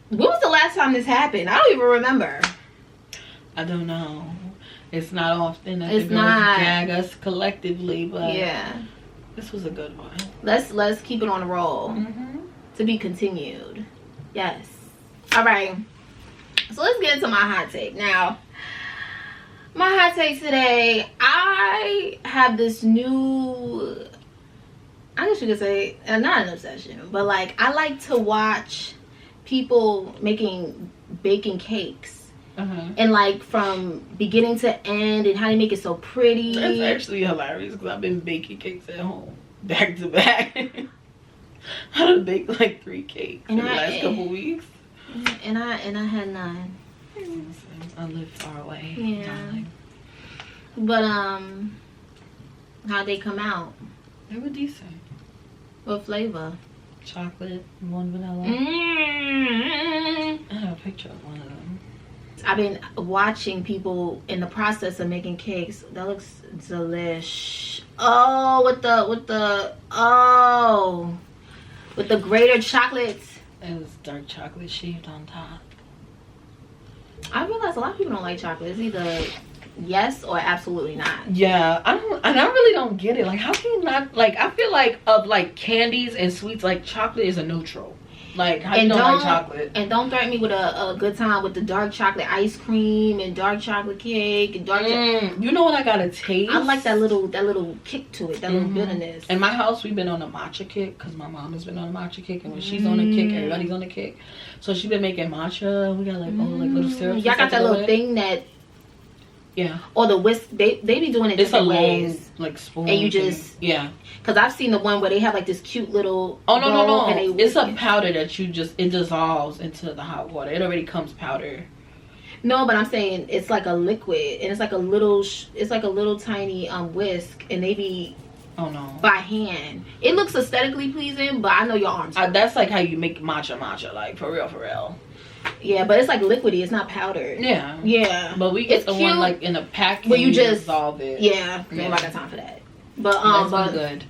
When was the last time this happened? I don't even remember. I don't know. It's not often that it's the girls not. gag us collectively, but yeah. This was a good one. Let's keep it on the roll. To be continued. Yes. All right. So let's get into my hot take. Now, my hot take today, I have this new, I guess you could say, not an obsession, but like I like to watch people baking cakes. And like from beginning to end and how they make it so pretty. That's actually hilarious because I've been baking cakes at home back to back. I done baked like 3 cakes in the last couple weeks. And I had none. I live far away. Yeah. Darling. But how'd they come out? They were decent. What flavor? Chocolate, 1 vanilla. I have a picture of one of them. I've been watching people in the process of making cakes. That looks delish. Oh, with the grated chocolates. It was dark chocolate shaved on top. I realize a lot of people don't like chocolate. It's either yes or absolutely not. Yeah, I really don't get it. Like, how can you not like? I feel like of like candies and sweets, like chocolate is a neutral. Like, how you don't like chocolate? And don't threaten me with a good time with the dark chocolate ice cream and dark chocolate cake and dark you know what I gotta taste? I like that little kick to it, that little bitterness. In my house, we've been on a matcha kick because my mom has been on a matcha kick, and when she's on a kick, everybody's on a kick. So she's been making matcha. We got like little syrups. Y'all got that little thing that Yeah. Or the whisk, they be doing it It's a different long ways. like spoon. And you thing. just because I've seen the one where they have like this cute little no. and they It's a powder that you just it dissolves into the hot water. It already comes powder. No, but I'm saying it's like a liquid and it's like a little tiny whisk, and they be by hand. It looks aesthetically pleasing, but I know your arms. That's like how you make matcha, like for real. Yeah, but it's like liquidy. It's not powdered. Yeah. But we get it's the cute, one like in a pack where you just dissolve it. Yeah, ain't got time for that. But that's good.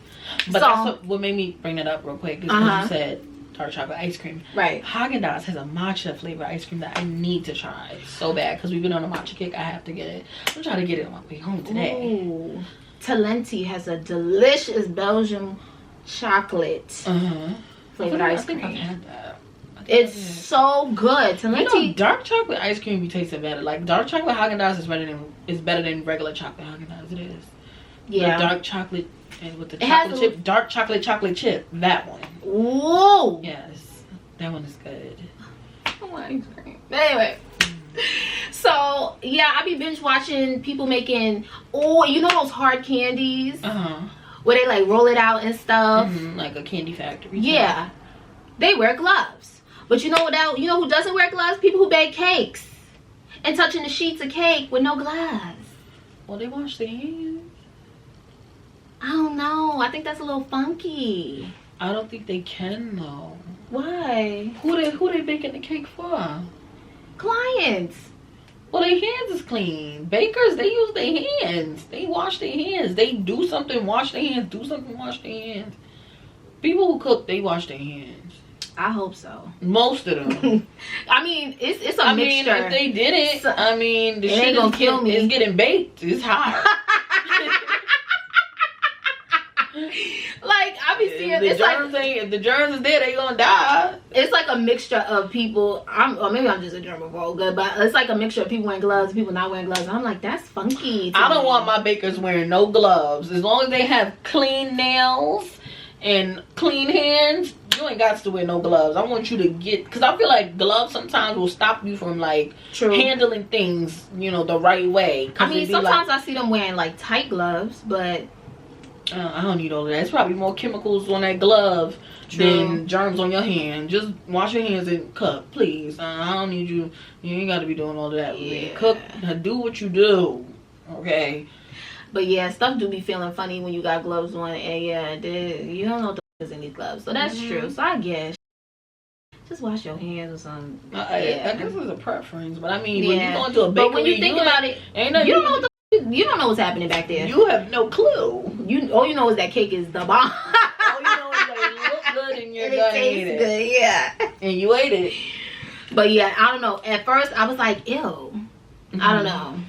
But that's what made me bring that up real quick is because you said dark chocolate ice cream. Right. Haagen-Dazs has a matcha flavor ice cream that I need to try so bad because we've been on a matcha kick. I have to get it. I'm trying to get it on my way home today. Ooh. Talenti has a delicious Belgian chocolate flavored ice cream. I think I've had that. It's so good. Talenti. You know, dark chocolate ice cream be tasting better. Like dark chocolate Haagen-Dazs is better than regular chocolate Haagen-Dazs. It is. Yeah. The dark chocolate and with the chocolate chip, dark chocolate chip. That one. Whoa. Yes, that one is good. I want ice cream. Anyway. So yeah, I be binge watching people making you know those hard candies where they like roll it out and stuff, like a candy factory. Yeah, they wear gloves, but you know who doesn't wear gloves? People who bake cakes and touching the sheets of cake with no gloves. Well, they wash their hands. I don't know. I think that's a little funky. I don't think they can though. Why? Who they baking the cake for? Clients. Well, their hands is clean. Bakers, they use their hands. They wash their hands. They do something, wash their hands. Do something, wash their hands. People who cook, they wash their hands. I hope so. Most of them. I mean, it's a mixture. I mean, if they didn't, the shit ain't gonna kill me. It's getting baked. It's hot. Like I be seeing, if the germs is there, they gonna die. It's like a mixture of people. Or maybe I'm just a germaphobe, but it's like a mixture of people wearing gloves, people not wearing gloves. And I'm like, that's funky. I don't want my bakers wearing no gloves. As long as they have clean nails and clean hands, you ain't got to wear no gloves. I want you to because I feel like gloves sometimes will stop you from like handling things, the right way. I mean, sometimes I see them wearing like tight gloves, but I don't need all of that. It's probably more chemicals on that glove than germs on your hand. Just wash your hands and cook, please. I don't need you. You ain't got to be doing all of that. Yeah. Cook, do what you do. Okay. But yeah, stuff do be feeling funny when you got gloves on, and you don't know what the f is in these gloves. So that's true. So I guess just wash your hands or something. I guess it's a preference, but I mean, when you go into a bakery, but when you think about it, you don't know what you don't know what's happening back there. You have no clue. All you know is that cake is the bomb. All you know is that it looks good and you're gonna eat it. Good, yeah. And you ate it. But yeah, I don't know. At first, I was like, ew. I don't know.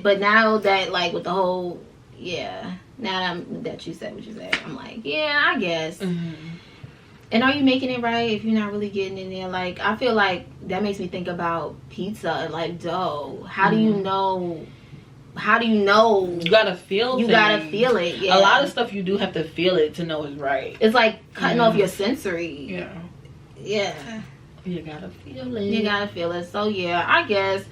But now that like with the whole now that you said what you said, I'm like, yeah, I guess. And are you making it right if you're not really getting in there? Like, I feel like that makes me think about pizza and like dough. How do you know? You gotta feel You gotta feel it. Yeah. A lot of stuff you do have to feel it to know it's right. It's like cutting off your sensory. Yeah. You gotta feel it. So yeah, I guess.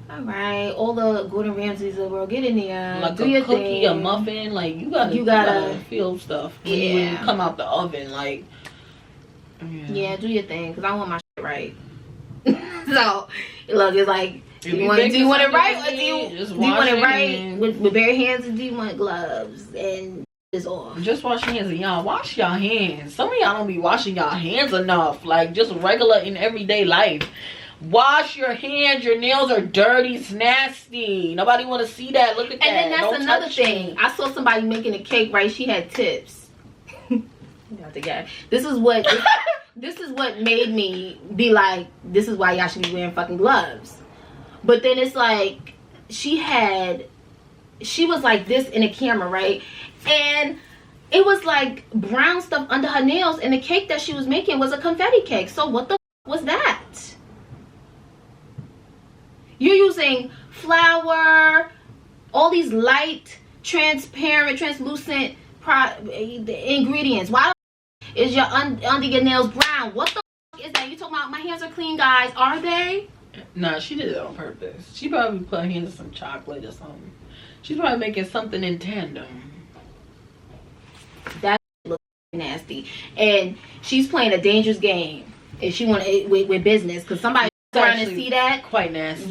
All right, all the Gordon Ramsays of the world, get in there. Like do a your cookie, thing. a muffin, like you gotta feel stuff when you come out the oven, like. Yeah, do your thing, cause I want my shit right. So, look, it's like, do you want it right, or do you want it right with bare hands, or do you want gloves and it's off? Just wash your hands, and y'all wash your hands. Some of y'all don't be washing y'all hands enough, like just regular in everyday life. Wash your hands. Your nails are dirty. It's nasty. Nobody want to see that. Look at that. And then that's another thing. I saw somebody making a cake, right? She had tips. This is what made me be like, this is why y'all should be wearing fucking gloves. But then it's like she was like this in a camera, right? And it was like brown stuff under her nails, and the cake that she was making was a confetti cake. So what the was that? You're using flour, all these light, transparent, translucent ingredients. Why is your under your nails brown? What the is that? You talking about my hands are clean, guys? Are they? Nah, she did it on purpose. She probably put her hands in some chocolate or something. She's probably making something in tandem. That looks nasty. And she's playing a dangerous game. If she want with business, because somebody trying to see that. Quite nasty.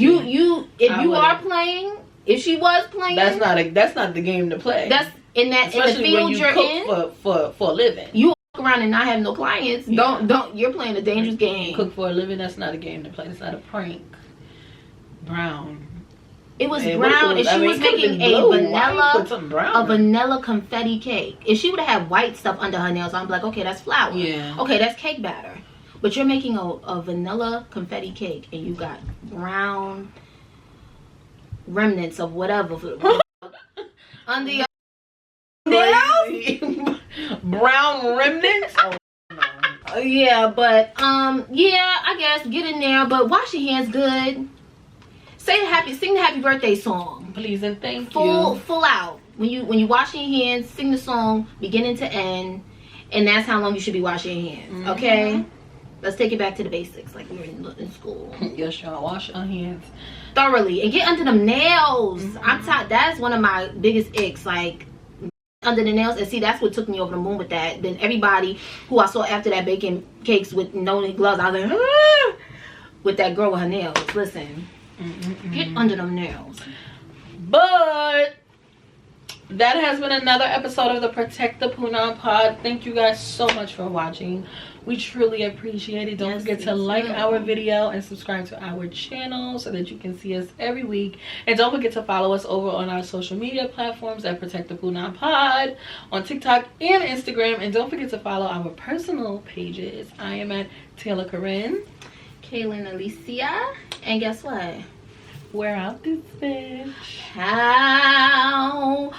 If she was playing, that's not the game to play. That's in the field you're in for a living. You walk around and not have no clients. Yeah. Don't. You're playing a dangerous game. You cook for a living. That's not a game to play. It's not a prank. Brown. It was brown, and she was making a vanilla confetti cake. If she would have had white stuff under her nails, I'm like, okay, that's flour. Yeah. Okay, that's cake batter. But you're making a vanilla confetti cake, and you got brown remnants of whatever under your nails. Brown remnants. Oh no. Yeah, but yeah, I guess get in there, but wash your hands good. Sing the happy birthday song. Please and thank you. Full out. When you wash your hands, sing the song beginning to end, and that's how long you should be washing your hands. Okay. Let's take it back to the basics, like we were in school. Yes, y'all. Wash your hands thoroughly and get under them nails. I'm tired. That's one of my biggest icks, like under the nails. And see, that's what took me over the moon with that. Then everybody who I saw after that baking cakes with no gloves, I was like, ah! With that girl with her nails. Listen, get under them nails. But that has been another episode of the Protect the PUNAN pod. Thank you guys so much for watching. We truly appreciate it. Don't forget to like our video and subscribe to our channel so that you can see us every week. And don't forget to follow us over on our social media platforms at Protect the PUNAN pod on TikTok and Instagram. And don't forget to follow our personal pages. I am at Taylor Corinne, Kaylin Alicia, and guess what? We're out this bitch. How?